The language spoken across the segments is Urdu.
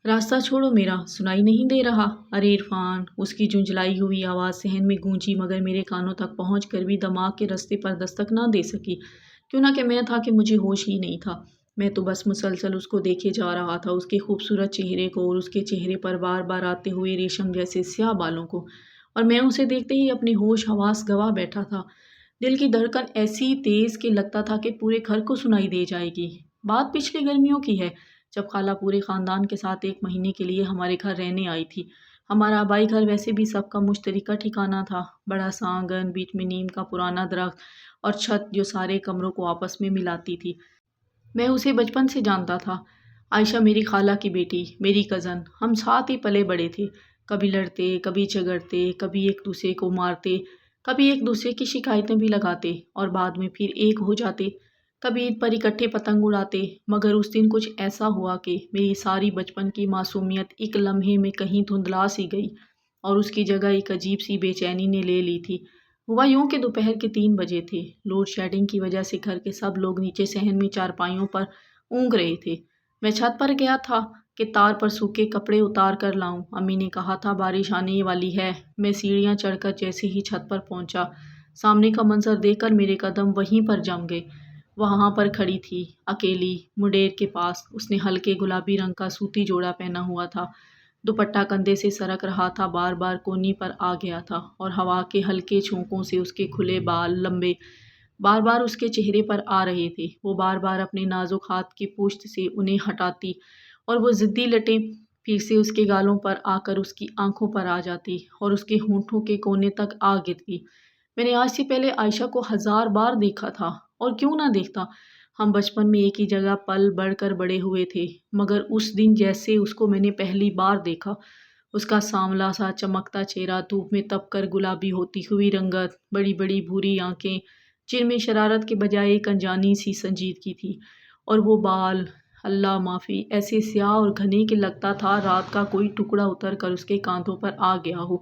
راستہ چھوڑو میرا، سنائی نہیں دے رہا؟ ارے عرفان! اس کی جھنجھلائی ہوئی آواز صحن میں گونجی مگر میرے کانوں تک پہنچ کر بھی دماغ کے رستے پر دستک نہ دے سکی۔ کیوں نہ کہ میں تھا کہ مجھے ہوش ہی نہیں تھا۔ میں تو بس مسلسل اس کو دیکھے جا رہا تھا، اس کے خوبصورت چہرے کو اور اس کے چہرے پر بار بار آتے ہوئے ریشم جیسے سیاہ بالوں کو، اور میں اسے دیکھتے ہی اپنے ہوش حواس گنوا بیٹھا تھا۔ دل کی دھڑکن ایسی تیز کہ لگتا تھا کہ پورے گھر کو سنائی دے جائے گی۔ بات پچھلی گرمیوں کی ہے، جب خالہ پورے خاندان کے ساتھ 1 مہینے کے لیے ہمارے گھر رہنے آئی تھی۔ ہمارا آبائی گھر ویسے بھی سب کا مشترکہ ٹھکانہ تھا، بڑا سا آنگن، بیچ میں نیم کا پرانا درخت اور چھت جو سارے کمروں کو آپس میں ملاتی تھی۔ میں اسے بچپن سے جانتا تھا۔ عائشہ میری خالہ کی بیٹی، میری کزن، ہم ساتھ ہی پلے بڑے تھے۔ کبھی لڑتے، کبھی جھگڑتے، کبھی ایک دوسرے کو مارتے، کبھی ایک دوسرے کی شکایتیں بھی لگاتے اور بعد میں پھر ایک ہو جاتے۔ کبھی عید پر اکٹھے پتنگ اڑاتے، مگر اس دن کچھ ایسا ہوا کہ میری ساری بچپن کی معصومیت ایک لمحے میں کہیں دھندلا سی گئی اور اس کی جگہ ایک عجیب سی بے چینی نے لے لی تھی۔ ہوا یوں کہ دوپہر کے 3 بجے تھے۔ لوڈ شیڈنگ کی وجہ سے گھر کے سب لوگ نیچے صحن میں چارپائیوں پر اونگ رہے تھے۔ میں چھت پر گیا تھا کہ تار پر سوکھے کپڑے اتار کر لاؤں۔ امی نے کہا تھا بارش آنے والی ہے۔ میں سیڑھیاں چڑھ کر جیسے ہی چھت پر پہنچا، سامنے کا منظر دیکھ کر میرے قدم وہیں پر جم گئے۔ وہاں پر کھڑی تھی، اکیلی، منڈیر کے پاس۔ اس نے ہلکے گلابی رنگ کا سوتی جوڑا پہنا ہوا تھا، دوپٹہ کندھے سے سرک رہا تھا، بار بار کونی پر آ گیا تھا اور ہوا کے ہلکے جھونکوں سے اس کے کھلے بال لمبے بار بار اس کے چہرے پر آ رہے تھے۔ وہ بار بار اپنے نازک ہاتھ کی پشت سے انہیں ہٹاتی اور وہ ضدی لٹیں پھر سے اس کے گالوں پر آ کر اس کی آنکھوں پر آ جاتی اور اس کے ہونٹوں کے کونے تک آ گرتی۔ میں نے آج سے پہلے عائشہ کو 1000 بار دیکھا تھا، اور کیوں نہ دیکھتا؟ ہم بچپن میں ایک ہی جگہ پل بڑھ کر بڑے ہوئے تھے، مگر اس دن جیسے اس کو میں نے پہلی بار دیکھا، اس کا سانولا سا چمکتا چہرہ، دھوپ میں تپ کر گلابی ہوتی ہوئی رنگت، بڑی بڑی بھوری آنکھیں جن میں شرارت کے بجائے ایک انجانی سی سنجیدگی تھی، اور وہ بال، اللہ معافی، ایسے سیاہ اور گھنے کہ لگتا تھا رات کا کوئی ٹکڑا اتر کر اس کے کاندھوں پر آ گیا ہو۔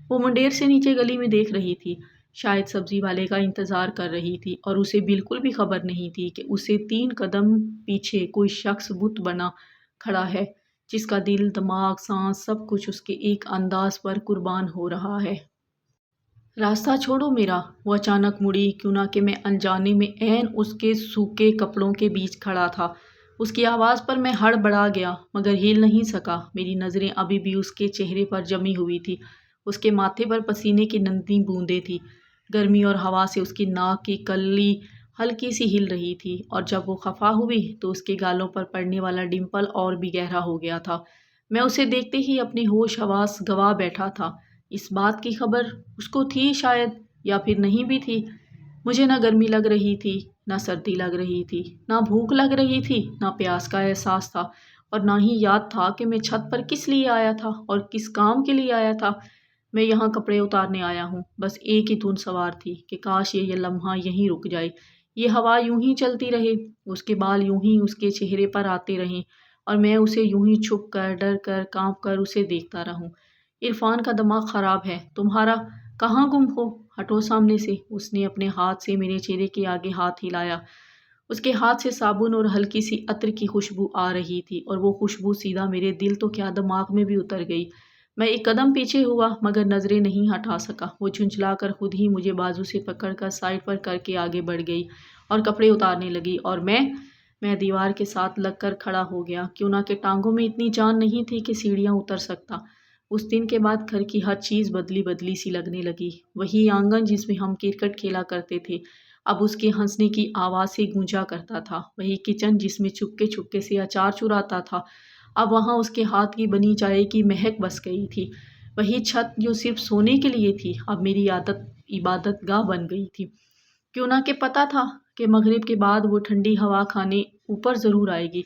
وہ منڈیر سے نیچے گلی میں دیکھ رہی تھی، شاید سبزی والے کا انتظار کر رہی تھی، اور اسے بالکل بھی خبر نہیں تھی کہ اسے 3 قدم پیچھے کوئی شخص بت بنا کھڑا ہے، جس کا دل، دماغ، سانس، سب کچھ اس کے ایک انداز پر قربان ہو رہا ہے۔ راستہ چھوڑو میرا! وہ اچانک مڑی، کیوں نہ کہ میں انجانے میں عین اس کے سوکھے کپڑوں کے بیچ کھڑا تھا۔ اس کی آواز پر میں ہڑبڑا گیا مگر ہل نہیں سکا۔ میری نظریں ابھی بھی اس کے چہرے پر جمی ہوئی تھی۔ اس کے ماتھے پر پسینے کی ننھی بوندیں تھیں۔ گرمی اور ہوا سے اس کی ناک کی کلی ہلکی سی ہل رہی تھی، اور جب وہ خفا ہوئی تو اس کے گالوں پر پڑنے والا ڈمپل اور بھی گہرا ہو گیا تھا۔ میں اسے دیکھتے ہی اپنے ہوش حواس گنوا بیٹھا تھا۔ اس بات کی خبر اس کو تھی شاید، یا پھر نہیں بھی تھی۔ مجھے نہ گرمی لگ رہی تھی، نہ سردی لگ رہی تھی، نہ بھوک لگ رہی تھی، نہ پیاس کا احساس تھا، اور نہ ہی یاد تھا کہ میں چھت پر کس لیے آیا تھا اور کس کام کے لیے آیا تھا۔ میں یہاں کپڑے اتارنے آیا ہوں۔ بس ایک ہی دھن سوار تھی کہ کاش یہ لمحہ یہیں رک جائے، یہ ہوا یوں ہی چلتی رہے، اس کے بال یوں ہی اس کے چہرے پر آتے رہیں، اور میں اسے یوں ہی چھپ کر، ڈر کر، کانپ کر اسے دیکھتا رہوں۔ عرفان کا دماغ خراب ہے تمہارا؟ کہاں گم ہو؟ ہٹو سامنے سے! اس نے اپنے ہاتھ سے میرے چہرے کے آگے ہاتھ ہلایا۔ اس کے ہاتھ سے صابن اور ہلکی سی عطر کی خوشبو آ رہی تھی، اور وہ خوشبو سیدھا میرے دل تو کیا دماغ میں بھی اتر گئی۔ میں ایک قدم پیچھے ہوا مگر نظریں نہیں ہٹا سکا۔ وہ جھنجھلا کر خود ہی مجھے بازو سے پکڑ کر سائڈ پر کر کے آگے بڑھ گئی اور کپڑے اتارنے لگی، اور میں دیوار کے ساتھ لگ کر کھڑا ہو گیا، کیوں نہ کہ ٹانگوں میں اتنی جان نہیں تھی کہ سیڑھیاں اتر سکتا۔ اس دن کے بعد گھر کی ہر چیز بدلی بدلی سی لگنے لگی۔ وہی آنگن جس میں ہم کرکٹ کھیلا کرتے تھے اب اس کے ہنسنے کی آواز سے گونجا کرتا تھا۔ وہی کچن جس میں چپکے چپکے سے اچار چراتا تھا اب وہاں اس کے ہاتھ کی بنی چائے کی مہک بس گئی تھی۔ وہی چھت جو صرف سونے کے لیے تھی اب میری عبادت گاہ بن گئی تھی، کیوں نہ کہ پتہ تھا کہ مغرب کے بعد وہ ٹھنڈی ہوا کھانے اوپر ضرور آئے گی،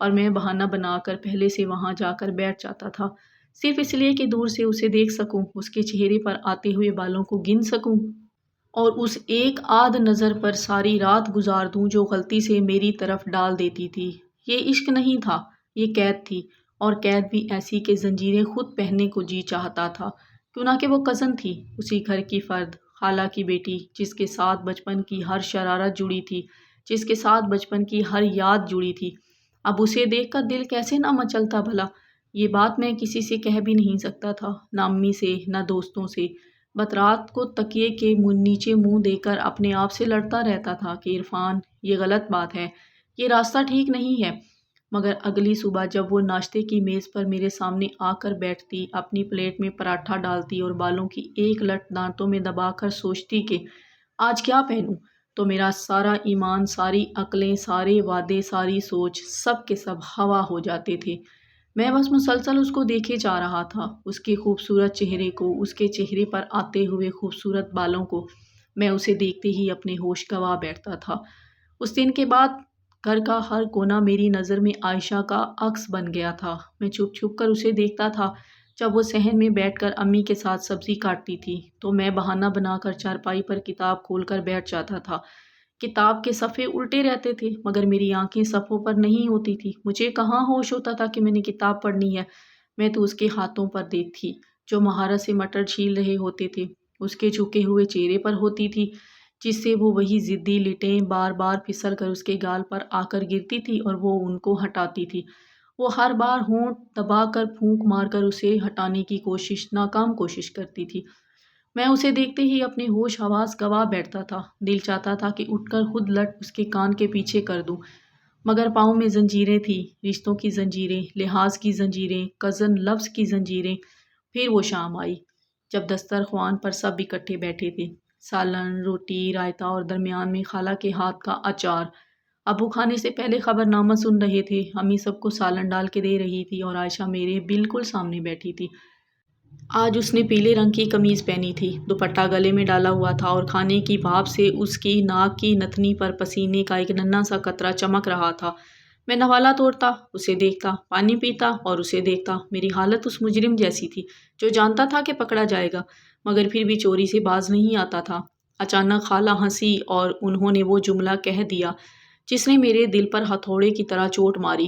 اور میں بہانہ بنا کر پہلے سے وہاں جا کر بیٹھ جاتا تھا، صرف اس لیے کہ دور سے اسے دیکھ سکوں، اس کے چہرے پر آتے ہوئے بالوں کو گن سکوں، اور اس ایک آدھ نظر پر ساری رات گزار دوں جو غلطی سے میری طرف ڈال دیتی تھی۔ یہ عشق نہیں تھا، یہ قید تھی، اور قید بھی ایسی کہ زنجیریں خود پہننے کو جی چاہتا تھا، کیوں نہ کہ وہ کزن تھی، اسی گھر کی فرد، خالہ کی بیٹی، جس کے ساتھ بچپن کی ہر شرارت جڑی تھی، جس کے ساتھ بچپن کی ہر یاد جڑی تھی۔ اب اسے دیکھ کر دل کیسے نہ مچلتا بھلا! یہ بات میں کسی سے کہہ بھی نہیں سکتا تھا، نہ امی سے نہ دوستوں سے۔ رات کو تکیے کے نیچے منہ دے کر اپنے آپ سے لڑتا رہتا تھا کہ عرفان یہ غلط بات ہے، یہ راستہ ٹھیک نہیں ہے۔ مگر اگلی صبح جب وہ ناشتے کی میز پر میرے سامنے آ کر بیٹھتی، اپنی پلیٹ میں پراٹھا ڈالتی اور بالوں کی ایک لٹ دانتوں میں دبا کر سوچتی کہ آج کیا پہنوں، تو میرا سارا ایمان، ساری عقلیں، سارے وعدے، ساری سوچ، سب کے سب ہوا ہو جاتے تھے۔ میں بس مسلسل اس کو دیکھے جا رہا تھا، اس کے خوبصورت چہرے کو، اس کے چہرے پر آتے ہوئے خوبصورت بالوں کو۔ میں اسے دیکھتے ہی اپنے ہوش گنوا بیٹھتا تھا۔ اس دن کے بعد گھر کا ہر کونا میری نظر میں عائشہ کا عکس بن گیا تھا۔ میں چھپ چھپ کر اسے دیکھتا تھا۔ جب وہ صحن میں بیٹھ کر امی کے ساتھ سبزی کاٹتی تھی تو میں بہانہ بنا کر چارپائی پر کتاب کھول کر بیٹھ جاتا تھا۔ کتاب کے صفحے الٹے رہتے تھے مگر میری آنکھیں صفحوں پر نہیں ہوتی تھی۔ مجھے کہاں ہوش ہوتا تھا کہ میں نے کتاب پڑھنی ہے۔ میں تو اس کے ہاتھوں پر دیکھتی جو مہارت سے مٹر چھیل رہے ہوتے تھے، اس کے جھکے ہوئے چہرے پر ہوتی تھی جس سے وہ وہی ضدی لٹیں بار بار پھسل کر اس کے گال پر آ کر گرتی تھی اور وہ ان کو ہٹاتی تھی۔ وہ ہر بار ہونٹ دبا کر پھونک مار کر اسے ہٹانے کی ناکام کوشش کرتی تھی۔ میں اسے دیکھتے ہی اپنے ہوش حواس گنوا بیٹھتا تھا۔ دل چاہتا تھا کہ اٹھ کر خود لٹ اس کے کان کے پیچھے کر دوں، مگر پاؤں میں زنجیریں تھیں، رشتوں کی زنجیریں، لحاظ کی زنجیریں، کزن لفظ کی زنجیریں۔ پھر وہ شام آئی جب دسترخوان پر سب اکٹھے بیٹھے تھے، سالن، روٹی، رائتا اور درمیان میں خالہ کے ہاتھ کا اچار۔ ابو کھانے سے پہلے خبر نامہ سن رہے تھے، امی سب کو سالن ڈال کے دے رہی تھی اور عائشہ میرے بالکل سامنے بیٹھی تھی۔ آج اس نے پیلے رنگ کی قمیض پہنی تھی، دوپٹہ گلے میں ڈالا ہوا تھا اور کھانے کی بھاپ سے اس کی ناک کی نتنی پر پسینے کا ایک ننھا سا قطرہ چمک رہا تھا۔ میں نوالا توڑتا، اسے دیکھتا، پانی پیتا اور اسے دیکھتا۔ میری حالت اس مجرم جیسی تھی جو جانتا تھا کہ پکڑا جائے گا مگر پھر بھی چوری سے باز نہیں آتا تھا۔ اچانک خالہ ہنسی اور انہوں نے وہ جملہ کہہ دیا جس نے میرے دل پر ہتھوڑے کی طرح چوٹ ماری۔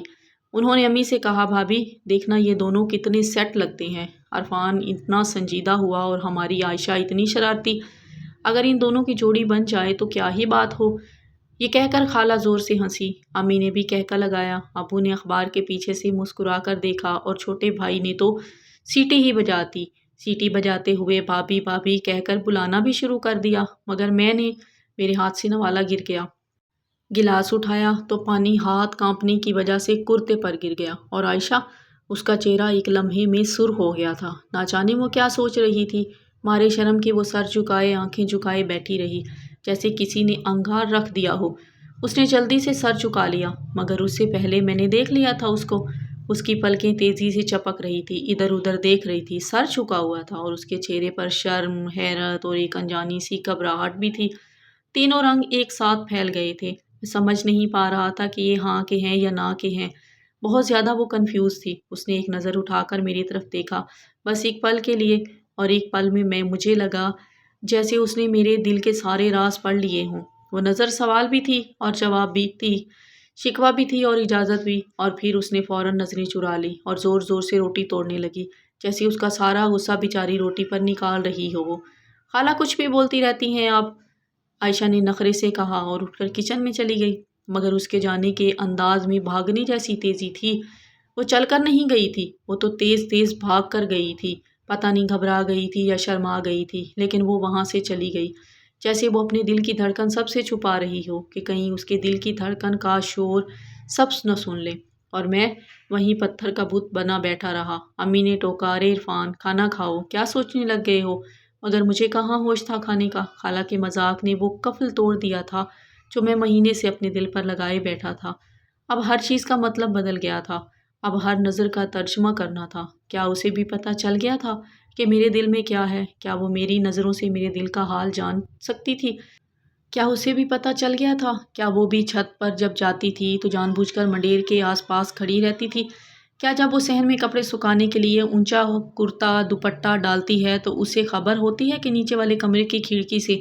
انہوں نے امی سے کہا، بھابھی دیکھنا یہ دونوں کتنے سیٹ لگتے ہیں۔ عرفان اتنا سنجیدہ ہوا اور ہماری عائشہ اتنی شرارتی۔ اگر ان دونوں کی جوڑی بن جائے تو کیا ہی بات ہو۔ یہ کہہ کر خالہ زور سے ہنسی، امی نے بھی کہکا لگایا، ابو نے اخبار کے پیچھے سے مسکرا کر دیکھا اور چھوٹے بھائی نے تو سیٹی بجاتے ہوئے بھابھی بھابھی کہہ کر بلانا بھی شروع کر دیا، مگر میرے ہاتھ سے نوالا گر گیا۔ گلاس اٹھایا تو پانی ہاتھ کانپنے کی وجہ سے کرتے پر گر گیا اور عائشہ، اس کا چہرہ ایک لمحے میں سرخ ہو گیا تھا۔ نہ جانے وہ کیا سوچ رہی تھی، مارے شرم کے وہ سر جھکائے آنکھیں جھکائے بیٹھی رہی جیسے کسی نے انگار رکھ دیا ہو۔ اس نے جلدی سے سر جھکا لیا مگر اس سے پہلے میں نے دیکھ لیا تھا اس کو۔ اس کی پلکیں تیزی سے چپک رہی تھی، ادھر ادھر دیکھ رہی تھی، سر جھکا ہوا تھا اور اس کے چہرے پر شرم، حیرت اور ایک انجانی سی گھبراہٹ بھی تھی۔ تینوں رنگ ایک ساتھ پھیل گئے تھے۔ میں سمجھ نہیں پا رہا تھا کہ یہ ہاں کے ہیں یا نہ کے ہیں۔ بہت زیادہ وہ کنفیوز تھی۔ اس نے ایک نظر اٹھا کر میری طرف دیکھا، بس ایک پل کے لیے، اور ایک پل میں مجھے لگا جیسے اس نے میرے دل کے سارے راز پڑھ لیے ہوں۔ وہ نظر سوال بھی تھی اور جواب بھی تھی، شکوہ بھی تھی اور اجازت بھی۔ اور پھر اس نے فوراً نظریں چرا لی اور زور زور سے روٹی توڑنے لگی جیسے اس کا سارا غصہ بیچاری روٹی پر نکال رہی ہو وہ۔ خالہ کچھ بھی بولتی رہتی ہیں آپ، عائشہ نے نخرے سے کہا اور اٹھ کر کچن میں چلی گئی، مگر اس کے جانے کے انداز میں بھاگنے جیسی تیزی تھی۔ وہ چل کر نہیں گئی تھی، وہ تو تیز تیز بھاگ کر گئی تھی۔ پتہ نہیں گھبرا گئی تھی یا شرما گئی تھی، لیکن وہ وہاں سے چلی گئی جیسے وہ اپنے دل کی دھڑکن سب سے چھپا رہی ہو کہ کہیں اس کے دل کی دھڑکن کا شور سب نہ سن لے۔ اور میں وہیں پتھر کا بت بنا بیٹھا رہا۔ امی نے ٹوکا، ارے عرفان کھانا کھاؤ، کیا سوچنے لگ گئے ہو؟ مگر مجھے کہاں ہوش تھا کھانے کا۔ خالہ کے مذاق نے وہ قفل توڑ دیا تھا جو میں مہینے سے اپنے دل پر لگائے بیٹھا تھا۔ اب ہر چیز کا مطلب بدل گیا تھا، اب ہر نظر کا ترجمہ کرنا تھا۔ کیا اسے بھی پتہ چل گیا تھا کہ میرے دل میں کیا ہے؟ کیا وہ میری نظروں سے میرے دل کا حال جان سکتی تھی؟ کیا اسے بھی پتہ چل گیا تھا؟ کیا وہ بھی چھت پر جب جاتی تھی تو جان بوجھ کر منڈیر کے آس پاس کھڑی رہتی تھی؟ کیا جب وہ صحن میں کپڑے سکھانے کے لیے اونچا کرتا دوپٹہ ڈالتی ہے تو اسے خبر ہوتی ہے کہ نیچے والے کمرے کی کھڑکی سے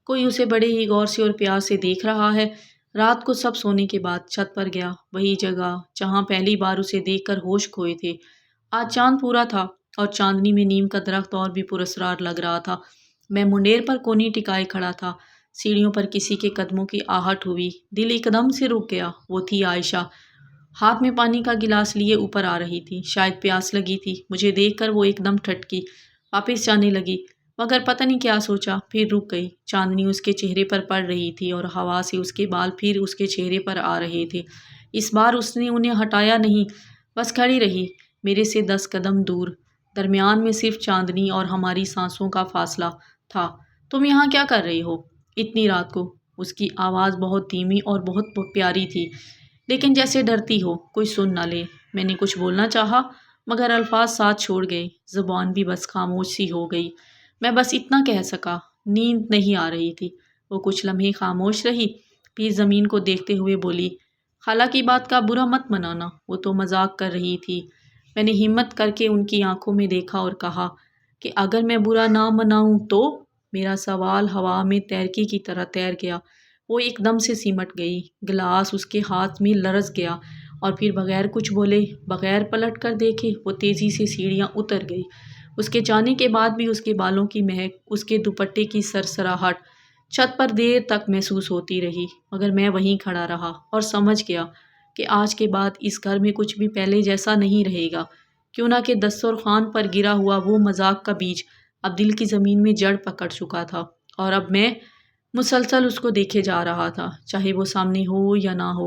کوئی اسے بڑے ہی غور سے اور پیار سے دیکھ رہا ہے؟ رات کو سب سونے کے بعد چھت پر گیا، وہی جگہ جہاں پہلی بار اسے دیکھ کر ہوش کھوئے تھے۔ آج چاند پورا تھا اور چاندنی میں نیم کا درخت اور بھی پراسرار لگ رہا تھا۔ میں منڈیر پر کونی ٹکائے کھڑا تھا، سیڑھیوں پر کسی کے قدموں کی آہٹ ہوئی، دل ایک دم سے رک گیا۔ وہ تھی عائشہ، ہاتھ میں پانی کا گلاس لیے اوپر آ رہی تھی، شاید پیاس لگی تھی۔ مجھے دیکھ کر وہ ایک دم ٹھٹکی، واپس جانے لگی، مگر پتہ نہیں کیا سوچا، پھر رک گئی۔ چاندنی اس کے چہرے پر پڑ رہی تھی اور ہوا سے اس کے بال پھر اس کے چہرے پر آ رہے تھے۔ اس بار اس نے انہیں ہٹایا نہیں، بس کھڑی رہی، میرے سے 10 قدم دور۔ درمیان میں صرف چاندنی اور ہماری سانسوں کا فاصلہ تھا۔ تم یہاں کیا کر رہی ہو اتنی رات کو؟ اس کی آواز بہت دھیمی اور بہت پیاری تھی، لیکن جیسے ڈرتی ہو کوئی سن نہ لے۔ میں نے کچھ بولنا چاہا، مگر الفاظ ساتھ چھوڑ گئے، زبان بھی بس خاموش سی ہو گئی۔ میں بس اتنا کہہ سکا، نیند نہیں آ رہی تھی۔ وہ کچھ لمحے خاموش رہی، پھر زمین کو دیکھتے ہوئے بولی، خالہ کی بات کا برا مت منانا، وہ تو مذاق کر رہی تھی۔ میں نے ہمت کر کے ان کی آنکھوں میں دیکھا اور کہا کہ اگر میں برا نہ مناؤں تو؟ میرا سوال ہوا میں تیرکی کی طرح تیر گیا۔ وہ ایک دم سے سمٹ گئی، گلاس اس کے ہاتھ میں لرز گیا، اور پھر بغیر کچھ بولے، بغیر پلٹ کر دیکھے، وہ تیزی سے سیڑھیاں اتر گئی۔ اس کے جانے کے بعد بھی اس کے بالوں کی مہک، اس کے دوپٹے کی سرسراہٹ چھت پر دیر تک محسوس ہوتی رہی، مگر میں وہیں کھڑا رہا اور سمجھ گیا کہ آج کے بعد اس گھر میں کچھ بھی پہلے جیسا نہیں رہے گا۔ کیوں نہ کہ دسترخوان پر گرا ہوا وہ مذاق کا بیج اب دل کی زمین میں جڑ پکڑ چکا تھا، اور اب میں مسلسل اس کو دیکھے جا رہا تھا، چاہے وہ سامنے ہو یا نہ ہو۔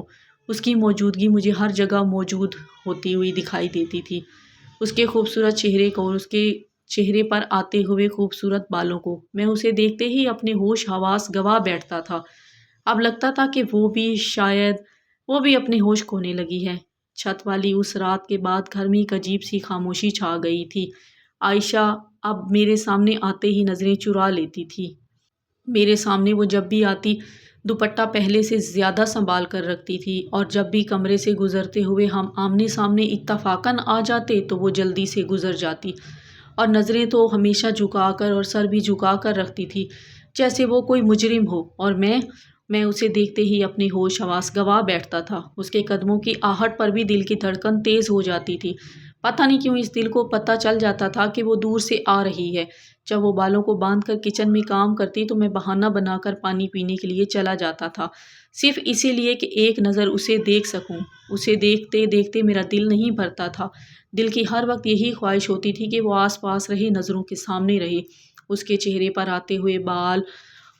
اس کی موجودگی مجھے ہر جگہ موجود ہوتی ہوئی دکھائی دیتی تھی، اس کے خوبصورت چہرے کو اور اس کے چہرے پر آتے ہوئے خوبصورت بالوں کو۔ میں اسے دیکھتے ہی اپنے ہوش حواس گوا بیٹھتا تھا۔ اب لگتا تھا کہ شاید وہ بھی اپنے ہوش کھونے لگی ہے۔ چھت والی اس رات کے بعد گھر میں ایک عجیب سی خاموشی چھا گئی تھی۔ عائشہ اب میرے سامنے آتے ہی نظریں چرا لیتی تھی۔ میرے سامنے وہ جب بھی آتی دوپٹہ پہلے سے زیادہ سنبھال کر رکھتی تھی، اور جب بھی کمرے سے گزرتے ہوئے ہم آمنے سامنے اتفاقاً آ جاتے تو وہ جلدی سے گزر جاتی، اور نظریں تو ہمیشہ جھکا کر اور سر بھی جھکا کر رکھتی تھی، جیسے وہ کوئی مجرم ہو۔ اور میں اسے دیکھتے ہی اپنے ہوش حواس گوا بیٹھتا تھا۔ اس کے قدموں کی آہٹ پر بھی دل کی دھڑکن تیز ہو جاتی تھی۔ پتہ نہیں کیوں اس دل کو پتہ چل جاتا تھا کہ وہ دور سے آ رہی ہے۔ جب وہ بالوں کو باندھ کر کچن میں کام کرتی تو میں بہانہ بنا کر پانی پینے کے لیے چلا جاتا تھا، صرف اسی لیے کہ ایک نظر اسے دیکھ سکوں۔ اسے دیکھتے دیکھتے میرا دل نہیں بھرتا تھا، دل کی ہر وقت یہی خواہش ہوتی تھی کہ وہ آس پاس رہے، نظروں کے سامنے رہے، اس کے چہرے پر آتے ہوئے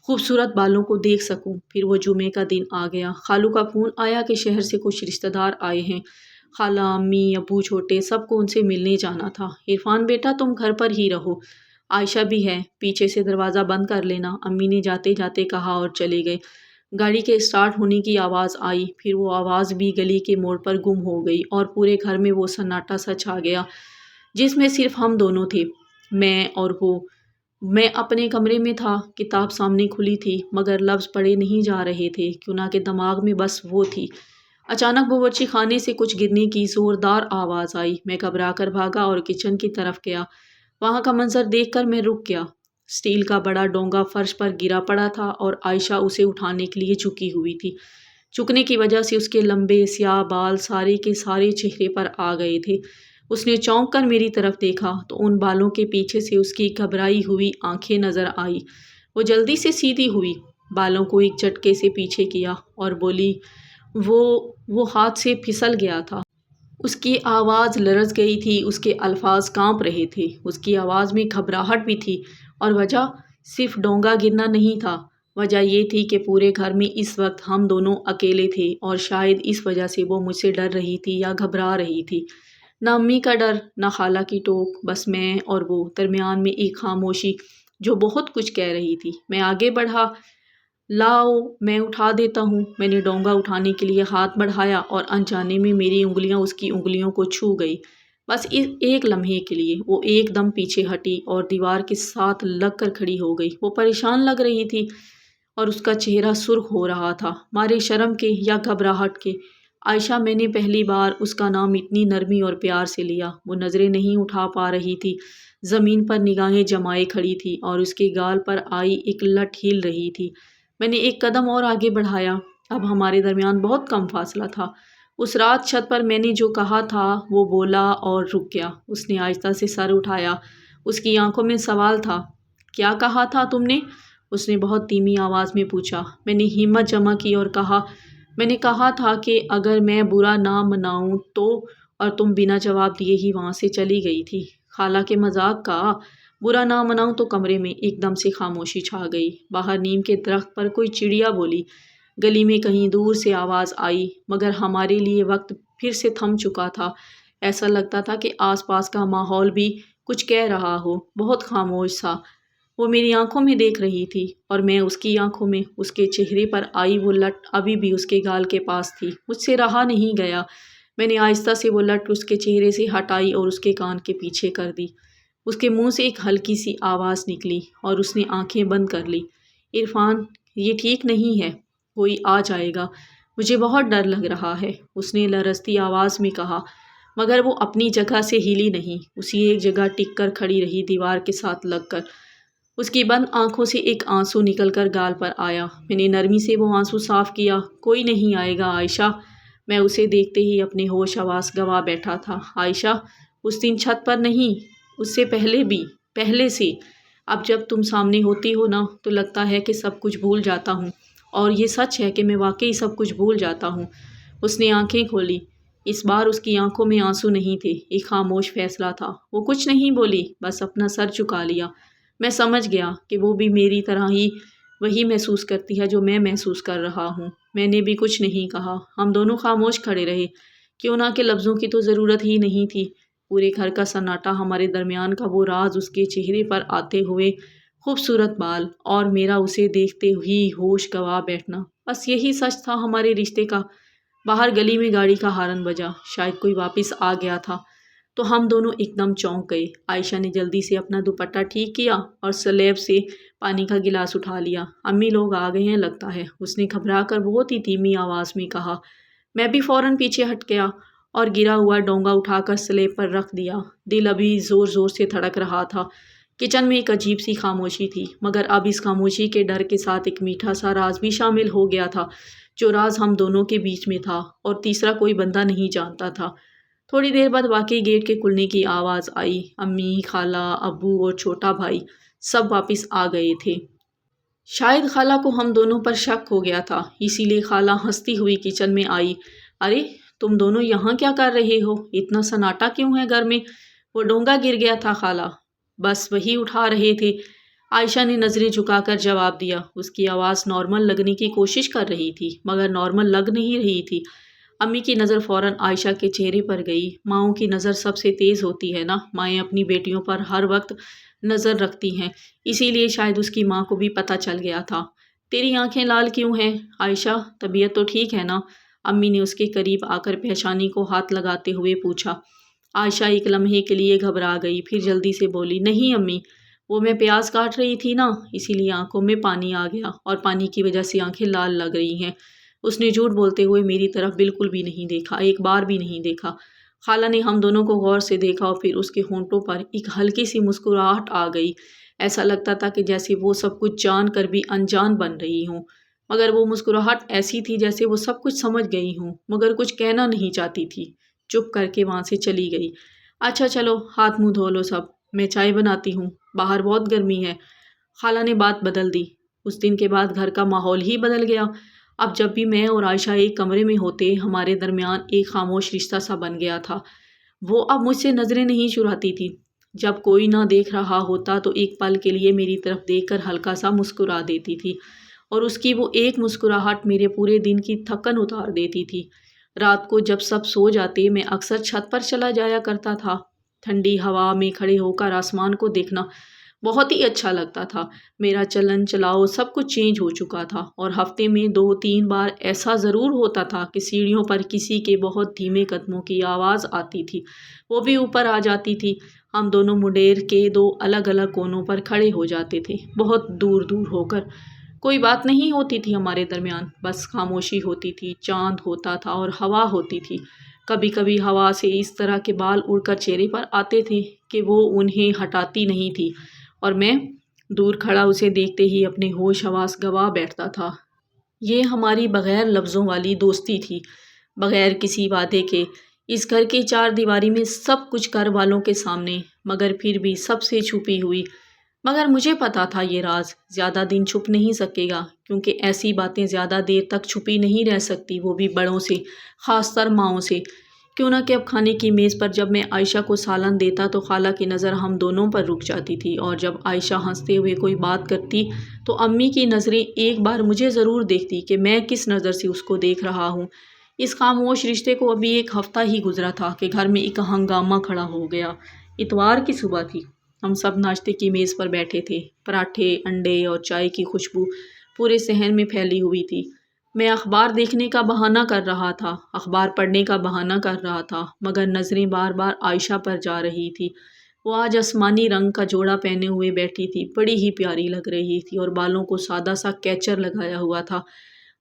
خوبصورت بالوں کو دیکھ سکوں۔ پھر وہ جمعے کا دن آ گیا۔ خالو کا فون آیا کہ شہر سے کچھ رشتہ دار آئے ہیں۔ خالہ، امی، ابو، چھوٹے، سب کو ان سے ملنے جانا تھا۔ عرفان بیٹا تم گھر پر ہی رہو، عائشہ بھی ہے، پیچھے سے دروازہ بند کر لینا، امی نے جاتے جاتے کہا اور چلے گئے۔ گاڑی کے اسٹارٹ ہونے کی آواز آئی، پھر وہ آواز بھی گلی کے موڑ پر گم ہو گئی، اور پورے گھر میں وہ سناٹا سا چھا گیا جس میں صرف ہم دونوں تھے، میں اور وہ۔ میں اپنے کمرے میں تھا، کتاب سامنے کھلی تھی، مگر لفظ پڑھے نہیں جا رہے تھے، کیوں نہ کہ دماغ میں بس وہ تھی۔ اچانک باورچی خانے سے کچھ گرنے کی زوردار آواز آئی۔ میں گھبرا کر بھاگا اور کچن کی طرف گیا۔ وہاں کا منظر دیکھ کر میں رک گیا۔ اسٹیل کا بڑا ڈونگا فرش پر گرا پڑا تھا، اور عائشہ اسے اٹھانے کے لیے جھکی ہوئی تھی۔ جھکنے کی وجہ سے اس کے لمبے سیاہ بال سارے کے سارے چہرے پر آ گئے تھے۔ اس نے چونک کر میری طرف دیکھا تو ان بالوں کے پیچھے سے اس کی گھبرائی ہوئی آنکھیں نظر آئی۔ وہ جلدی سے سیدھی ہوئی، بالوں کو ایک جھٹکے سے پیچھے کیا اور بولی، وہ ہاتھ سے پھسل گیا تھا۔ اس کی آواز لرز گئی تھی، اس کے الفاظ کانپ رہے تھے، اس کی آواز میں گھبراہٹ بھی تھی، اور وجہ صرف ڈونگا گرنا نہیں تھا، وجہ یہ تھی کہ پورے گھر میں اس وقت ہم دونوں اکیلے تھے، اور شاید اس وجہ سے وہ مجھ سے ڈر رہی تھی یا گھبرا رہی تھی۔ نہ امی کا ڈر، نہ خالہ کی ٹوک، بس میں اور وہ، درمیان میں ایک خاموشی جو بہت کچھ کہہ رہی تھی۔ میں آگے بڑھا، لاؤ میں اٹھا دیتا ہوں۔ میں نے ڈونگا اٹھانے کے لیے ہاتھ بڑھایا، اور انجانے میں میری انگلیاں اس کی انگلیوں کو چھو گئی۔ بس ایک لمحے کے لیے وہ ایک دم پیچھے ہٹی اور دیوار کے ساتھ لگ کر کھڑی ہو گئی۔ وہ پریشان لگ رہی تھی، اور اس کا چہرہ سرخ ہو رہا تھا، مارے شرم کے یا گھبراہٹ کے۔ عائشہ، میں نے پہلی بار اس کا نام اتنی نرمی اور پیار سے لیا۔ وہ نظریں نہیں اٹھا پا رہی تھی، زمین پر نگاہیں جمائے کھڑی تھی، اور اس کے گال پر آئی ایک لٹ ہل رہی تھی۔ میں نے ایک قدم اور آگے بڑھایا۔ اب ہمارے درمیان بہت کم فاصلہ تھا۔ اس رات چھت پر میں نے جو کہا تھا وہ بولا اور رک گیا۔ اس نے آہستہ سے سر اٹھایا، اس کی آنکھوں میں سوال تھا۔ کیا کہا تھا تم نے؟ اس نے بہت دھیمی آواز میں پوچھا۔ میں نے ہمت جمع کی اور کہا، میں نے کہا تھا کہ اگر میں برا نہ مناؤں تو، اور تم بنا جواب دیے ہی وہاں سے چلی گئی تھی۔ خالہ کے مذاق کا برا نہ مناؤں تو کمرے میں ایک دم سے خاموشی چھا گئی۔ باہر نیم کے درخت پر کوئی چڑیا بولی، گلی میں کہیں دور سے آواز آئی، مگر ہمارے لیے وقت پھر سے تھم چکا تھا۔ ایسا لگتا تھا کہ آس پاس کا ماحول بھی کچھ کہہ رہا ہو، بہت خاموش سا۔ وہ میری آنکھوں میں دیکھ رہی تھی اور میں اس کی آنکھوں میں۔ اس کے چہرے پر آئی وہ لٹ ابھی بھی اس کے گال کے پاس تھی۔ مجھ سے رہا نہیں گیا، میں نے آہستہ سے وہ لٹ اس کے چہرے سے ہٹائی اور اس کے کان کے پیچھے کر دی۔ اس کے منہ سے ایک ہلکی سی آواز نکلی اور اس نے آنکھیں بند کر لی۔ عرفان، یہ ٹھیک نہیں ہے، کوئی آ جائے گا، مجھے بہت ڈر لگ رہا ہے، اس نے لرزتی آواز میں کہا، مگر وہ اپنی جگہ سے ہلی نہیں، اسی ایک جگہ ٹک کر کھڑی رہی، دیوار کے ساتھ لگ کر۔ اس کی بند آنکھوں سے ایک آنسو نکل کر گال پر آیا۔ میں نے نرمی سے وہ آنسو صاف کیا۔ کوئی نہیں آئے گا عائشہ۔ میں اسے دیکھتے ہی اپنے ہوش حواس گنوا بیٹھا تھا۔ عائشہ، اس دن چھت پر نہیں، اس سے پہلے بھی، پہلے سے۔ اب جب تم سامنے ہوتی ہو نا تو لگتا ہے کہ سب کچھ بھول جاتا ہوں، اور یہ سچ ہے کہ میں واقعی سب کچھ بھول جاتا ہوں۔ اس نے آنکھیں کھولی۔ اس بار اس کی آنکھوں میں آنسو نہیں تھے، ایک خاموش فیصلہ تھا۔ وہ کچھ نہیں بولی، بس اپنا سر جھکا لیا۔ میں سمجھ گیا کہ وہ بھی میری طرح ہی وہی محسوس کرتی ہے جو میں محسوس کر رہا ہوں۔ میں نے بھی کچھ نہیں کہا، ہم دونوں خاموش کھڑے رہے۔ کیوں نہ کہ لفظوں کی تو ضرورت ہی نہیں تھی۔ پورے گھر کا سناٹا، ہمارے درمیان کا وہ راز، اس کے چہرے پر آتے ہوئے خوبصورت بال، اور میرا اسے دیکھتے ہی ہوش گنوا بیٹھنا، بس یہی سچ تھا ہمارے رشتے کا۔ باہر گلی میں گاڑی کا ہارن بجا، شاید کوئی واپس آ گیا تھا، تو ہم دونوں ایک دم چونک گئے۔ عائشہ نے جلدی سے اپنا دوپٹہ ٹھیک کیا اور سلیب سے پانی کا گلاس اٹھا لیا۔ امی لوگ آ گئے ہیں لگتا ہے، اس نے گھبرا کر بہت ہی دھیمی آواز میں کہا۔ میں بھی فوراً پیچھے ہٹ گیا اور گرا ہوا ڈونگا اٹھا کر سلیب پر رکھ دیا۔ دل ابھی زور زور سے دھڑک رہا تھا۔ کچن میں ایک عجیب سی خاموشی تھی، مگر اب اس خاموشی کے ڈر کے ساتھ ایک میٹھا سا راز بھی شامل ہو گیا تھا، جو راز ہم دونوں کے بیچ میں تھا اور تیسرا کوئی بندہ نہیں جانتا تھا۔ تھوڑی دیر بعد واقعی گیٹ کے کھلنے کی آواز آئی۔ امی، خالہ، ابو اور چھوٹا بھائی سب واپس آ گئے تھے۔ شاید خالہ کو ہم دونوں پر شک ہو گیا تھا، اسی لیے خالہ ہنستی ہوئی کچن میں آئی۔ ارے، تم دونوں یہاں کیا کر رہے ہو؟ اتنا سناٹا کیوں ہے گھر میں؟ وہ ڈونگا گر گیا تھا خالہ، بس وہی اٹھا رہے تھے، عائشہ نے نظریں جھکا کر جواب دیا۔ اس کی آواز نارمل لگنے کی کوشش کر رہی تھی، مگر نارمل لگ نہیں رہی تھی۔ امی کی نظر فوراً عائشہ کے چہرے پر گئی۔ ماؤں کی نظر سب سے تیز ہوتی ہے نا، مائیں اپنی بیٹیوں پر ہر وقت نظر رکھتی ہیں، اسی لیے شاید اس کی ماں کو بھی پتہ چل گیا تھا۔ تیری آنکھیں لال کیوں ہیں عائشہ؟ طبیعت تو ٹھیک ہے نا؟ امی نے اس کے قریب آ کر پیشانی کو ہاتھ لگاتے ہوئے پوچھا۔ عائشہ ایک لمحے کے لیے گھبرا گئی، پھر جلدی سے بولی، نہیں امی، وہ میں پیاز کاٹ رہی تھی نا، اسی لیے آنکھوں میں پانی آ گیا، اور پانی کی وجہ سے آنکھیں لال لگ رہی ہیں۔ اس نے جھوٹ بولتے ہوئے میری طرف بالکل بھی نہیں دیکھا، ایک بار بھی نہیں دیکھا۔ خالہ نے ہم دونوں کو غور سے دیکھا اور پھر اس کے ہونٹوں پر ایک ہلکی سی مسکراہٹ آ گئی۔ ایسا لگتا تھا کہ جیسے وہ سب کچھ جان کر بھی انجان بن رہی ہوں، مگر وہ مسکراہٹ ایسی تھی جیسے وہ سب کچھ سمجھ گئی ہوں، مگر کچھ کہنا نہیں چاہتی تھی۔ چپ کر کے وہاں سے چلی گئی۔ اچھا چلو، ہاتھ منہ دھو لو سب، میں چائے بناتی ہوں، باہر بہت گرمی ہے۔ خالہ نے بات بدل دی۔ اس دن کے بعد گھر کا ماحول ہی بدل گیا۔ اب جب بھی میں اور عائشہ ایک کمرے میں ہوتے، ہمارے درمیان ایک خاموش رشتہ سا بن گیا تھا۔ وہ اب مجھ سے نظریں نہیں چراتی تھی۔ جب کوئی نہ دیکھ رہا ہوتا تو ایک پل کے لیے میری طرف دیکھ کر ہلکا سا مسکرا دیتی تھی، اور اس کی وہ ایک مسکراہٹ میرے پورے دن کی تھکن اتار دیتی تھی۔ رات کو جب سب سو جاتے، میں اکثر چھت پر چلا جایا کرتا تھا۔ ٹھنڈی ہوا میں کھڑے ہو کر آسمان کو دیکھنا بہت ہی اچھا لگتا تھا۔ میرا چلن چلاؤ سب کچھ چینج ہو چکا تھا، اور ہفتے میں 2-3 بار ایسا ضرور ہوتا تھا کہ سیڑھیوں پر کسی کے بہت دھیمے قدموں کی آواز آتی تھی، وہ بھی اوپر آ جاتی تھی۔ ہم دونوں مڈیر کے 2 الگ الگ کونوں پر کھڑے ہو جاتے تھے، بہت دور دور ہو کر۔ کوئی بات نہیں ہوتی تھی ہمارے درمیان، بس خاموشی ہوتی تھی، چاند ہوتا تھا اور ہوا ہوتی تھی۔ کبھی کبھی ہوا سے اس طرح کے بال اڑ کر چہرے پر آتے تھے کہ وہ انہیں ہٹاتی نہیں تھی، اور میں دور کھڑا اسے دیکھتے ہی اپنے ہوش حواس گنوا بیٹھتا تھا۔ یہ ہماری بغیر لفظوں والی دوستی تھی، بغیر کسی وعدے کے، اس گھر کی 4 دیواری میں سب کچھ گھر والوں کے سامنے، مگر پھر بھی سب سے چھپی ہوئی۔ مگر مجھے پتا تھا یہ راز زیادہ دن چھپ نہیں سکے گا، کیونکہ ایسی باتیں زیادہ دیر تک چھپی نہیں رہ سکتی، وہ بھی بڑوں سے، خاص طر ماؤں سے۔ کیوں نہ کہ اب کھانے کی میز پر جب میں عائشہ کو سالن دیتا تو خالہ کی نظر ہم دونوں پر رک جاتی تھی، اور جب عائشہ ہنستے ہوئے کوئی بات کرتی تو امی کی نظریں ایک بار مجھے ضرور دیکھتی کہ میں کس نظر سے اس کو دیکھ رہا ہوں۔ اس خاموش رشتے کو ابھی ایک ہفتہ ہی گزرا تھا کہ گھر میں ایک ہنگامہ کھڑا ہو گیا۔ اتوار کی صبح تھی، ہم سب ناشتے کی میز پر بیٹھے تھے۔ پراٹھے، انڈے اور چائے کی خوشبو پورے صحن میں پھیلی ہوئی تھی۔ میں اخبار دیکھنے کا بہانہ کر رہا تھا، اخبار پڑھنے کا بہانہ کر رہا تھا، مگر نظریں بار بار عائشہ پر جا رہی تھی۔ وہ آج آسمانی رنگ کا جوڑا پہنے ہوئے بیٹھی تھی، بڑی ہی پیاری لگ رہی تھی، اور بالوں کو سادہ سا کیچر لگایا ہوا تھا۔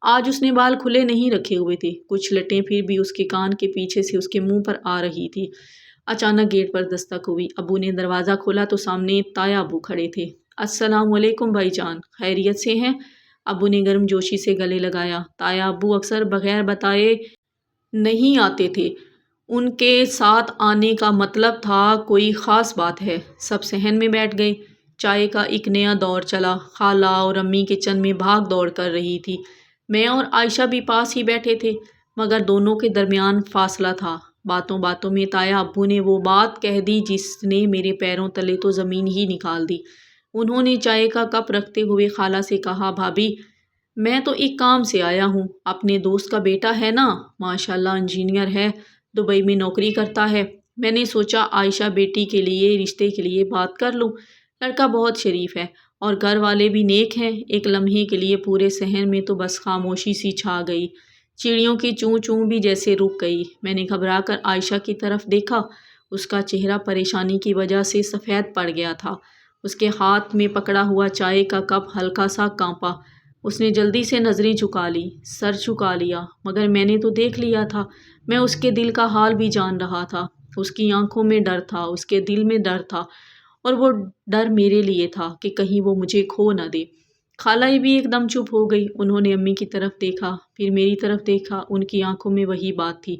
آج اس نے بال کھلے نہیں رکھے ہوئے تھے، کچھ لٹیں پھر بھی اس کے کان کے پیچھے سے اس کے منہ پر آ رہی تھی۔ اچانک گیٹ پر دستک ہوئی، ابو نے دروازہ کھولا تو سامنے تایا ابو کھڑے تھے۔ السلام علیکم بھائی جان، خیریت سے ہیں؟ ابو نے گرم جوشی سے گلے لگایا۔ تایا ابو اکثر بغیر بتائے نہیں آتے تھے، ان کے ساتھ آنے کا مطلب تھا کوئی خاص بات ہے۔ سب صحن میں بیٹھ گئے۔ چائے کا ایک نیا دور چلا، خالہ اور امی کچن میں بھاگ دوڑ کر رہی تھی، میں اور عائشہ بھی پاس ہی بیٹھے تھے، مگر دونوں کے درمیان فاصلہ تھا۔ باتوں باتوں میں تایا ابو نے وہ بات کہہ دی جس نے میرے پیروں تلے تو زمین ہی نکال دی۔ انہوں نے چائے کا کپ رکھتے ہوئے خالہ سے کہا، بھابھی میں تو ایک کام سے آیا ہوں، اپنے دوست کا بیٹا ہے نا، ماشاءاللہ انجینئر ہے، دبئی میں نوکری کرتا ہے، میں نے سوچا عائشہ بیٹی کے لیے رشتے کے لیے بات کر لوں، لڑکا بہت شریف ہے اور گھر والے بھی نیک ہیں۔ ایک لمحے کے لیے پورے صحن میں تو بس خاموشی سی چھا گئی، چڑیوں کی چوں چوں بھی جیسے رک گئی۔ میں نے گھبرا کر عائشہ کی طرف دیکھا، اس کا چہرہ پریشانی کی وجہ سے سفید پڑ گیا تھا، اس کے ہاتھ میں پکڑا ہوا چائے کا کپ ہلکا سا کانپا۔ اس نے جلدی سے نظریں جھکا لی، سر جھکا لیا، مگر میں نے تو دیکھ لیا تھا، میں اس کے دل کا حال بھی جان رہا تھا۔ اس کی آنکھوں میں ڈر تھا، اس کے دل میں ڈر تھا، اور وہ ڈر میرے لیے تھا کہ کہیں وہ مجھے کھو نہ دے۔ خالہ بھی ایک دم چپ ہو گئی، انہوں نے امی کی طرف دیکھا، پھر میری طرف دیکھا، ان کی آنکھوں میں وہی بات تھی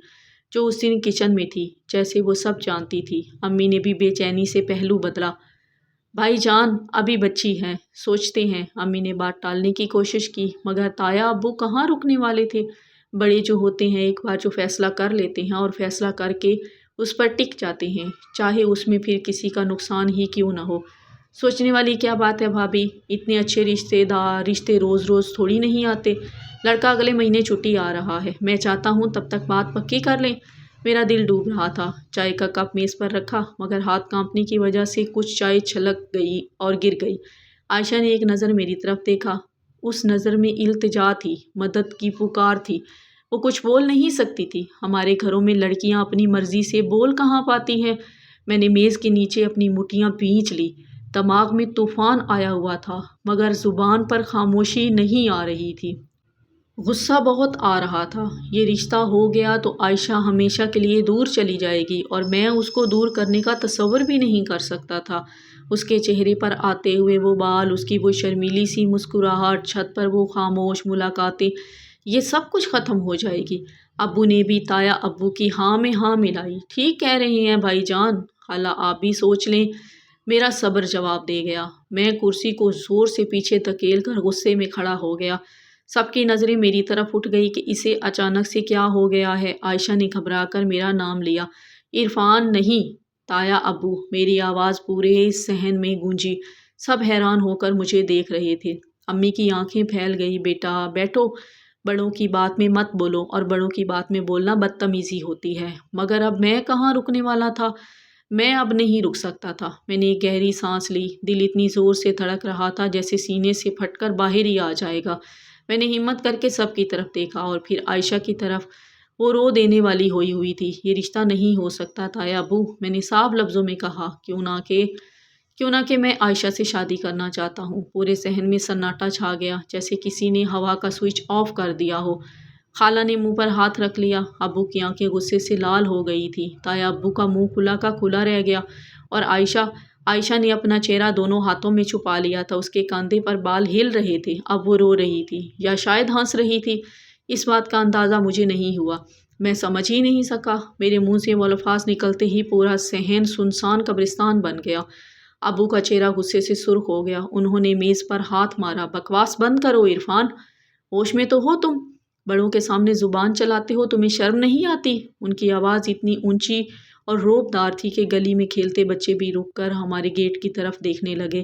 جو اس دن کچن میں تھی، جیسے وہ سب جانتی تھی۔ امی نے بھی بے چینی سے پہلو بدلا۔ بھائی جان ابھی بچی ہیں، سوچتے ہیں، امی نے بات ٹالنے کی کوشش کی، مگر تایا ابو کہاں رکنے والے تھے۔ بڑے جو ہوتے ہیں ایک بار جو فیصلہ کر لیتے ہیں اور فیصلہ کر کے اس پر ٹک جاتے ہیں، چاہے اس میں پھر کسی کا نقصان ہی کیوں نہ ہو۔ سوچنے والی کیا بات ہے بھابھی، اتنے اچھے رشتے روز روز تھوڑی نہیں آتے۔ لڑکا اگلے مہینے چھٹی آ رہا ہے، میں چاہتا ہوں تب تک بات پکی کر لیں۔ میرا دل ڈوب رہا تھا، چائے کا کپ میز پر رکھا، مگر ہاتھ کانپنے کی وجہ سے کچھ چائے چھلک گئی اور گر گئی۔ عائشہ نے ایک نظر میری طرف دیکھا، اس نظر میں التجا تھی، مدد کی پکار تھی۔ وہ کچھ بول نہیں سکتی تھی، ہمارے گھروں میں لڑکیاں اپنی مرضی سے بول کہاں پاتی ہیں۔ میں نے میز کے نیچے اپنی مٹھیاں بھینچ لی، دماغ میں طوفان آیا ہوا تھا، مگر زبان پر خاموشی نہیں آ رہی تھی۔ غصہ بہت آ رہا تھا، یہ رشتہ ہو گیا تو عائشہ ہمیشہ کے لیے دور چلی جائے گی، اور میں اس کو دور کرنے کا تصور بھی نہیں کر سکتا تھا۔ اس کے چہرے پر آتے ہوئے وہ بال، اس کی وہ شرمیلی سی مسکراہٹ، چھت پر وہ خاموش ملاقاتیں، یہ سب کچھ ختم ہو جائے گی۔ ابو نے بھی تایا ابو کی ہاں میں ہاں ملائی۔ ٹھیک کہہ رہے ہیں بھائی جان، خالہ آپ بھی سوچ لیں، میرا صبر جواب دے گیا۔ میں کرسی کو زور سے پیچھے دھکیل کر غصے میں کھڑا ہو گیا۔ سب کی نظریں میری طرف اٹھ گئی کہ اسے اچانک سے کیا ہو گیا ہے۔ عائشہ نے گھبرا کر میرا نام لیا، عرفان نہیں، تایا ابو۔ میری آواز پورے صحن میں گونجی، سب حیران ہو کر مجھے دیکھ رہے تھے۔ امی کی آنکھیں پھیل گئی، بیٹا بیٹھو، بڑوں کی بات میں مت بولو، اور بڑوں کی بات میں بولنا بدتمیزی ہوتی ہے۔ مگر اب میں کہاں رکنے والا تھا، میں اب نہیں رک سکتا تھا۔ میں نے ایک گہری سانس لی، دل اتنی زور سے دھڑک رہا تھا جیسے سینے سے پھٹ کر باہر ہی آ جائے گا۔ میں نے ہمت کر کے سب کی طرف دیکھا اور پھر عائشہ کی طرف، وہ رو دینے والی ہوئی تھی۔ یہ رشتہ نہیں ہو سکتا تایا ابو، میں نے صاف لفظوں میں کہا، کیوں نہ کہ میں عائشہ سے شادی کرنا چاہتا ہوں۔ پورے صحن میں سناٹا چھا گیا، جیسے کسی نے ہوا کا سوئچ آف کر دیا ہو۔ خالہ نے منہ پر ہاتھ رکھ لیا، ابو کی آنکھیں غصے سے لال ہو گئی تھی، تایا ابو کا منہ کھلا کا کھلا رہ گیا، اور عائشہ نے اپنا چہرہ دونوں ہاتھوں میں چھپا لیا تھا، اس کے کاندھے پر بال ہل رہے تھے۔ اب وہ رو رہی تھی یا شاید ہنس رہی تھی، اس بات کا اندازہ مجھے نہیں ہوا، میں سمجھ ہی نہیں سکا۔ میرے منہ سے وہ الفاظ نکلتے ہی پورا صحن سنسان قبرستان بن گیا۔ ابو کا چہرہ غصے سے سرخ ہو گیا۔ انہوں نے میز پر ہاتھ مارا۔ بکواس بند کرو عرفان، ہوش میں تو ہو تم؟ بڑوں کے سامنے زبان چلاتے ہو، تمہیں شرم نہیں آتی؟ ان کی آواز اتنی اونچی اور روب دار تھی کہ گلی میں کھیلتے بچے بھی رک کر ہمارے گیٹ کی طرف دیکھنے لگے۔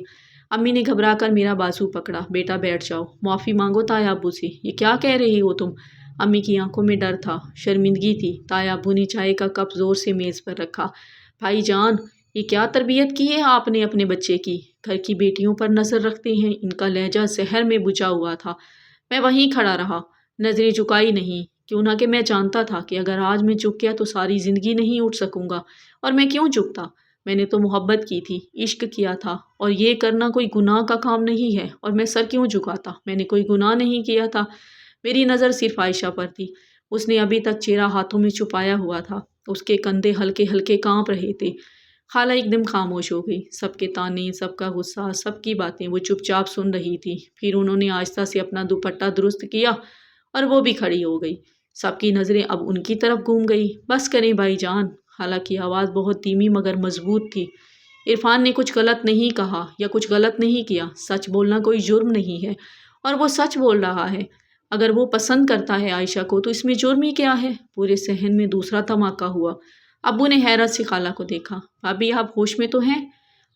امی نے گھبرا کر میرا بازو پکڑا۔ بیٹا بیٹھ جاؤ، معافی مانگو تایا ابو سے۔ یہ کیا کہہ رہی ہو تم؟ امی کی آنکھوں میں ڈر تھا، شرمندگی تھی۔ تایا ابو نے چائے کا کپ زور سے میز پر رکھا۔ بھائی جان، یہ کیا تربیت کی ہے آپ نے اپنے بچے کی؟ گھر کی بیٹیوں پر نظر رکھتے ہیں۔ ان کا لہجہ زہر میں بجھا ہوا تھا۔ میں وہیں کھڑا رہا، نظریں جھکائی نہیں، کیوں نہ کہ میں جانتا تھا کہ اگر آج میں جھک گیا تو ساری زندگی نہیں اٹھ سکوں گا۔ اور میں کیوں جھکتا؟ میں نے تو محبت کی تھی، عشق کیا تھا، اور یہ کرنا کوئی گناہ کا کام نہیں ہے۔ اور میں سر کیوں جھکاتا؟ میں نے کوئی گناہ نہیں کیا تھا۔ میری نظر صرف عائشہ پر تھی۔ اس نے ابھی تک چہرہ ہاتھوں میں چھپایا ہوا تھا۔ اس کے کندھے ہلکے ہلکے کانپ رہے تھے۔ خالہ ایک دم خاموش ہو گئی۔ سب کے تانے، سب کا غصہ، سب کی باتیں وہ چپ چاپ سن رہی تھی۔ پھر انہوں نے آہستہ سے اپنا دوپٹہ درست کیا اور وہ بھی کھڑی ہو گئی۔ سب کی نظریں اب ان کی طرف گھوم گئی۔ بس کریں بھائی جان۔ خالہ کی آواز بہت دھیمی مگر مضبوط تھی۔ عرفان نے کچھ غلط نہیں کہا یا کچھ غلط نہیں کیا۔ سچ بولنا کوئی جرم نہیں ہے، اور وہ سچ بول رہا ہے۔ اگر وہ پسند کرتا ہے عائشہ کو تو اس میں جرم ہی کیا ہے؟ پورے صحن میں دوسرا دھماکہ ہوا۔ ابو نے حیرت سے خالہ کو دیکھا۔ بھابھی، آپ ہوش میں تو ہیں؟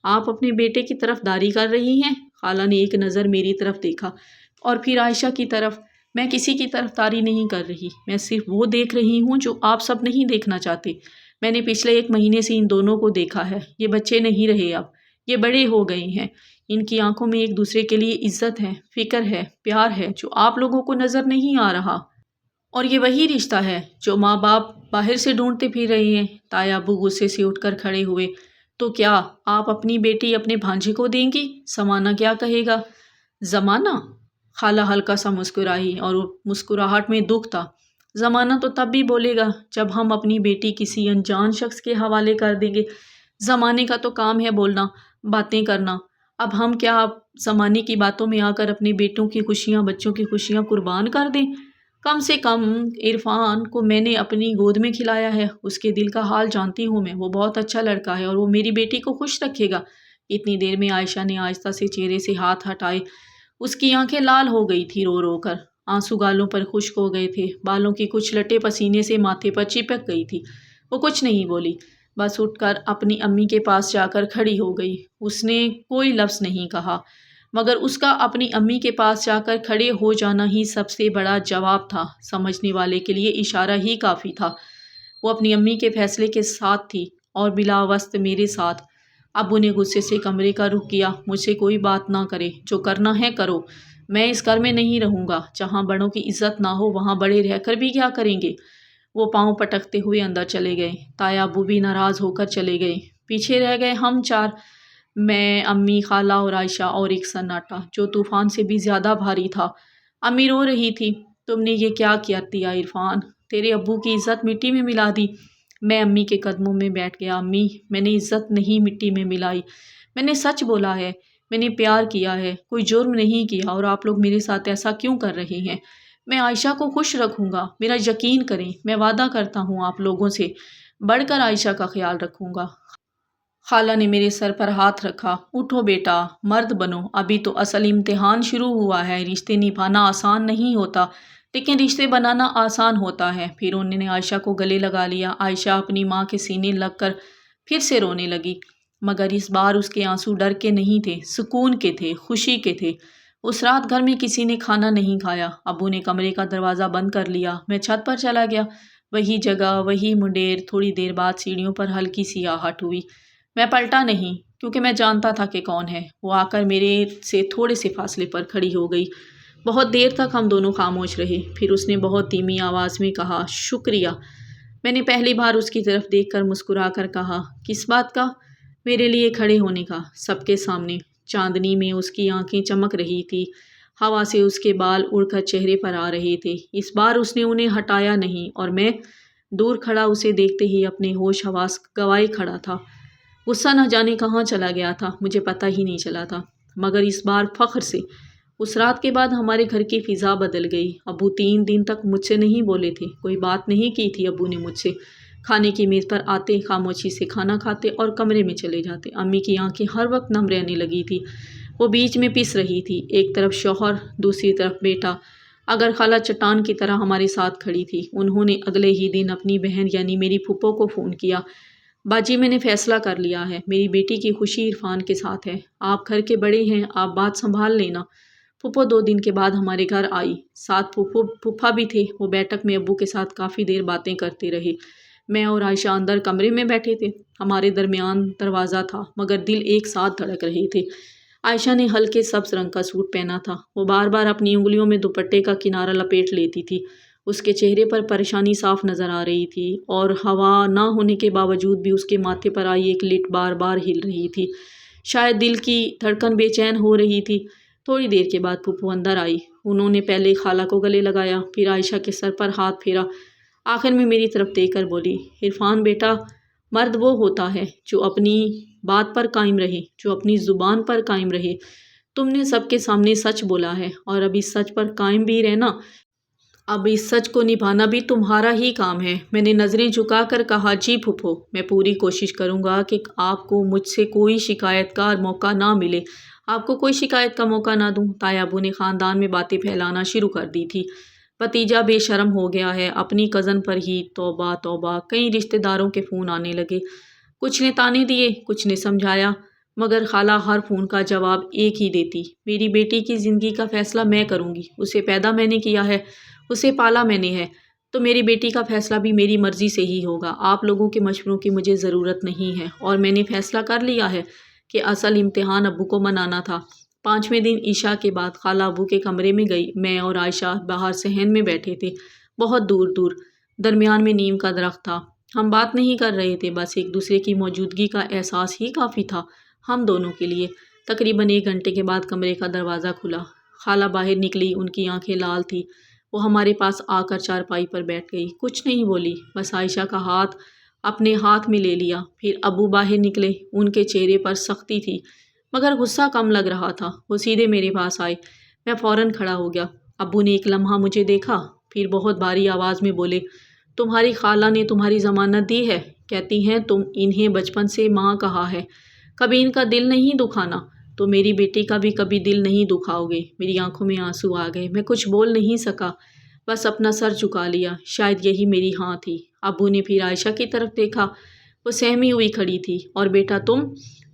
آپ اپنے بیٹے کی طرف داری کر رہی ہیں؟ خالہ نے ایک نظر میری طرف دیکھا اور پھر عائشہ کی طرف۔ میں کسی کی طرف داری نہیں کر رہی، میں صرف وہ دیکھ رہی ہوں جو آپ سب نہیں دیکھنا چاہتے۔ میں نے پچھلے 1 مہینے سے ان دونوں کو دیکھا ہے۔ یہ بچے نہیں رہے اب، یہ بڑے ہو گئے ہیں۔ ان کی آنکھوں میں ایک دوسرے کے لیے عزت ہے، فکر ہے، پیار ہے جو آپ لوگوں کو نظر نہیں آ رہا۔ اور یہ وہی رشتہ ہے جو ماں باپ باہر سے ڈھونڈتے پھر رہے ہیں۔ تایا ابو غصے سے اٹھ کر کھڑے ہوئے۔ تو کیا آپ اپنی بیٹی اپنے بھانجے کو دیں گی؟ زمانہ کیا کہے گا؟ زمانہ؟ خالہ ہلکا سا مسکرائی اور مسکراہٹ میں دکھ تھا۔ زمانہ تو تب بھی بولے گا جب ہم اپنی بیٹی کسی انجان شخص کے حوالے کر دیں گے۔ زمانے کا تو کام ہے بولنا، باتیں کرنا۔ اب ہم کیا زمانے کی باتوں میں آ کر اپنے بیٹوں کی خوشیاں، بچوں کی خوشیاں قربان کر دیں؟ کم سے کم عرفان کو میں نے اپنی گود میں کھلایا ہے، اس کے دل کا حال جانتی ہوں میں۔ وہ بہت اچھا لڑکا ہے اور وہ میری بیٹی کو خوش رکھے گا۔ اتنی دیر میں عائشہ نے آہستہ سے چہرے سے ہاتھ ہٹائے۔ اس کی آنکھیں لال ہو گئی تھی رو رو کر، آنسو گالوں پر خشک ہو گئے تھے، بالوں کی کچھ لٹیں پسینے سے ماتھے پر چپک گئی تھی۔ وہ کچھ نہیں بولی، بس اٹھ کر اپنی امی کے پاس جا کر کھڑی ہو گئی۔ اس نے کوئی لفظ نہیں کہا، مگر اس کا اپنی امی کے پاس جا کر کھڑے ہو جانا ہی سب سے بڑا جواب تھا۔ سمجھنے والے کے لیے اشارہ ہی کافی تھا۔ وہ اپنی امی کے فیصلے کے ساتھ تھی اور بلا واسطہ میرے ساتھ۔ ابو نے غصے سے کمرے کا رخ کیا۔ مجھ سے کوئی بات نہ کرے، جو کرنا ہے کرو۔ میں اس گھر میں نہیں رہوں گا۔ جہاں بڑوں کی عزت نہ ہو وہاں بڑے رہ کر بھی کیا کریں گے؟ وہ پاؤں پٹکتے ہوئے اندر چلے گئے۔ تایا ابو بھی ناراض ہو کر چلے گئے۔ پیچھے رہ گئے ہم 4، میں، امی، خالہ اور عائشہ، اور ایک سناٹا جو طوفان سے بھی زیادہ بھاری تھا۔ امی رو رہی تھی۔ تم نے یہ کیا کیا دیا عرفان؟ تیرے ابو کی عزت مٹی میں ملا دی۔ میں امی کے قدموں میں بیٹھ گیا۔ امی، میں نے عزت نہیں مٹی میں ملائی، میں نے سچ بولا ہے، میں نے پیار کیا ہے، کوئی جرم نہیں کیا، اور آپ لوگ میرے ساتھ ایسا کیوں کر رہے ہیں؟ میں عائشہ کو خوش رکھوں گا، میرا یقین کریں، میں وعدہ کرتا ہوں آپ لوگوں سے بڑھ کر عائشہ کا خیال رکھوں گا۔ خالہ نے میرے سر پر ہاتھ رکھا۔ اٹھو بیٹا، مرد بنو، ابھی تو اصل امتحان شروع ہوا ہے۔ رشتے نبھانا آسان نہیں ہوتا، لیکن رشتے بنانا آسان ہوتا ہے۔ پھر انہوں نے عائشہ کو گلے لگا لیا۔ عائشہ اپنی ماں کے سینے لگ کر پھر سے رونے لگی، مگر اس بار اس کے آنسو ڈر کے نہیں تھے، سکون کے تھے، خوشی کے تھے۔ اس رات گھر میں کسی نے کھانا نہیں کھایا۔ ابو نے کمرے کا دروازہ بند کر لیا۔ میں چھت پر چلا گیا۔ وہی جگہ، وہی منڈیر۔ تھوڑی دیر بعد سیڑھیوں پر ہلکی سی آہٹ ہوئی۔ میں پلٹا نہیں، کیونکہ میں جانتا تھا کہ کون ہے۔ وہ آ کر میرے سے تھوڑے سے فاصلے پر کھڑی ہو گئی۔ بہت دیر تک ہم دونوں خاموش رہے۔ پھر اس نے بہت دھیمی آواز میں کہا، شکریہ۔ میں نے پہلی بار اس کی طرف دیکھ کر مسکرا کر کہا، کس بات کا؟ میرے لیے کھڑے ہونے کا، سب کے سامنے۔ چاندنی میں اس کی آنکھیں چمک رہی تھی، ہوا سے اس کے بال اڑ کر چہرے پر آ رہے تھے۔ اس بار اس نے انہیں ہٹایا نہیں، اور میں دور کھڑا اسے دیکھتے ہی اپنے ہوش حواس گنوائے کھڑا تھا۔ غصہ نہ جانے کہاں چلا گیا تھا، مجھے پتہ ہی نہیں چلا تھا، مگر اس بار فخر سے۔ اس رات کے بعد ہمارے گھر کی فضا بدل گئی۔ ابو 3 دن تک مجھ سے نہیں بولے تھے، کوئی بات نہیں کی تھی ابو نے مجھ سے۔ کھانے کی میز پر آتے، خاموشی سے کھانا کھاتے اور کمرے میں چلے جاتے۔ امی کی آنکھیں ہر وقت نم رہنے لگی تھی، وہ بیچ میں پس رہی تھی، ایک طرف شوہر، دوسری طرف بیٹا۔ اگر خالہ چٹان کی طرح ہمارے ساتھ کھڑی تھی۔ انہوں نے اگلے ہی دن اپنی بہن یعنی میری پھپھو کو فون کیا۔ باجی میں نے فیصلہ کر لیا ہے، میری بیٹی کی خوشی عرفان کے ساتھ ہے، آپ گھر کے بڑے ہیں، آپ بات سنبھال لینا۔ پھپھو 2 دن کے بعد ہمارے گھر آئی، ساتھ پھوپھا بھی تھے۔ وہ بیٹھک میں ابو کے ساتھ کافی دیر باتیں کرتے رہے۔ میں اور عائشہ اندر کمرے میں بیٹھے تھے، ہمارے درمیان دروازہ تھا، مگر دل ایک ساتھ دھڑک رہے تھے۔ عائشہ نے ہلکے سبز رنگ کا سوٹ پہنا تھا، وہ بار بار اپنی انگلیوں میں دوپٹے کا کنارہ لپیٹ لیتی تھی۔ اس کے چہرے پر پریشانی صاف نظر آ رہی تھی اور ہوا نہ ہونے کے باوجود بھی اس کے ماتھے پر آئی ایک لٹ بار بار ہل رہی تھی، شاید دل کی دھڑکن بے چین ہو رہی تھی۔ تھوڑی دیر کے بعد پھوپھو اندر آئی، انہوں نے پہلے خالہ کو گلے لگایا، پھر عائشہ کے سر پر ہاتھ پھیرا، آخر میں میری طرف دیکھ کر بولی، عرفان بیٹا، مرد وہ ہوتا ہے جو اپنی بات پر قائم رہے، جو اپنی زبان پر قائم رہے۔ تم نے سب کے سامنے سچ بولا ہے اور اب اس سچ پر قائم بھی رہنا، اب اس سچ کو نبھانا بھی تمہارا ہی کام ہے۔ میں نے نظریں جھکا کر کہا، جی پھوپھو، میں پوری کوشش کروں گا کہ آپ کو مجھ سے کوئی شکایت کا موقع نہ ملے، آپ کو کوئی شکایت کا موقع نہ دوں۔ تایا ابو نے خاندان میں باتیں پھیلانا شروع کر دی تھی، بھتیجا بے شرم ہو گیا ہے اپنی کزن پر ہی، توبہ توبہ، کئی رشتہ داروں کے فون آنے لگے، کچھ نے طعنے دیے، کچھ نے سمجھایا، مگر خالہ ہر فون کا جواب ایک ہی دیتی، میری بیٹی کی زندگی کا فیصلہ میں کروں گی، اسے پیدا میں نے کیا ہے، اسے پالا میں نے ہے، تو میری بیٹی کا فیصلہ بھی میری مرضی سے ہی ہوگا، آپ لوگوں کے مشوروں کی مجھے ضرورت نہیں ہے، اور میں نے فیصلہ کر لیا ہے کہ اصل امتحان ابو کو منانا تھا۔ 5ویں دن عشاء کے بعد خالہ ابو کے کمرے میں گئی، میں اور عائشہ باہر صحن میں بیٹھے تھے، بہت دور دور، درمیان میں نیم کا درخت تھا، ہم بات نہیں کر رہے تھے، بس ایک دوسرے کی موجودگی کا احساس ہی کافی تھا ہم دونوں کے لیے۔ تقریباً 1 گھنٹے کے بعد کمرے کا دروازہ کھلا، خالہ باہر نکلی، ان کی آنکھیں لال تھی، وہ ہمارے پاس آ کر چارپائی پر بیٹھ گئی، کچھ نہیں بولی، بس عائشہ کا ہاتھ اپنے ہاتھ میں لے لیا۔ پھر ابو باہر نکلے، ان کے چہرے پر سختی تھی مگر غصہ کم لگ رہا تھا، وہ سیدھے میرے پاس آئے، میں فوراً کھڑا ہو گیا۔ ابو نے ایک لمحہ مجھے دیکھا، پھر بہت بھاری آواز میں بولے، تمہاری خالہ نے تمہاری ضمانت دی ہے، کہتی ہیں تم انہیں بچپن سے ماں کہا ہے، کبھی ان کا دل نہیں دکھانا، تو میری بیٹی کا بھی کبھی دل نہیں دکھاؤ گے۔ میری آنکھوں میں آنسو آ گئے، میں کچھ بول نہیں سکا، بس اپنا سر جھکا لیا، شاید یہی میری ہاں تھی۔ ابو نے پھر عائشہ کی طرف دیکھا، وہ سہمی ہوئی کھڑی تھی، اور بیٹا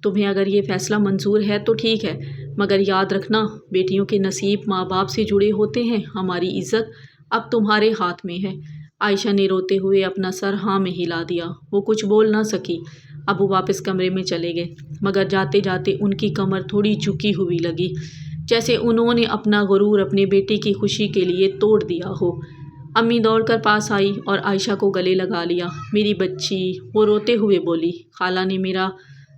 تمہیں اگر یہ فیصلہ منظور ہے تو ٹھیک ہے، مگر یاد رکھنا بیٹیوں کے نصیب ماں باپ سے جڑے ہوتے ہیں، ہماری عزت اب تمہارے ہاتھ میں ہے۔ عائشہ نے روتے ہوئے اپنا سر ہاں میں ہلا دیا، وہ کچھ بول نہ سکی۔ ابو واپس کمرے میں چلے گئے، مگر جاتے جاتے ان کی کمر تھوڑی جھکی ہوئی لگی، جیسے انہوں نے اپنا غرور اپنے بیٹی کی خوشی کے لیے توڑ دیا ہو۔ امی دوڑ کر پاس آئی اور عائشہ کو گلے لگا لیا، میری بچی، وہ روتے ہوئے بولی۔ خالہ نے میرا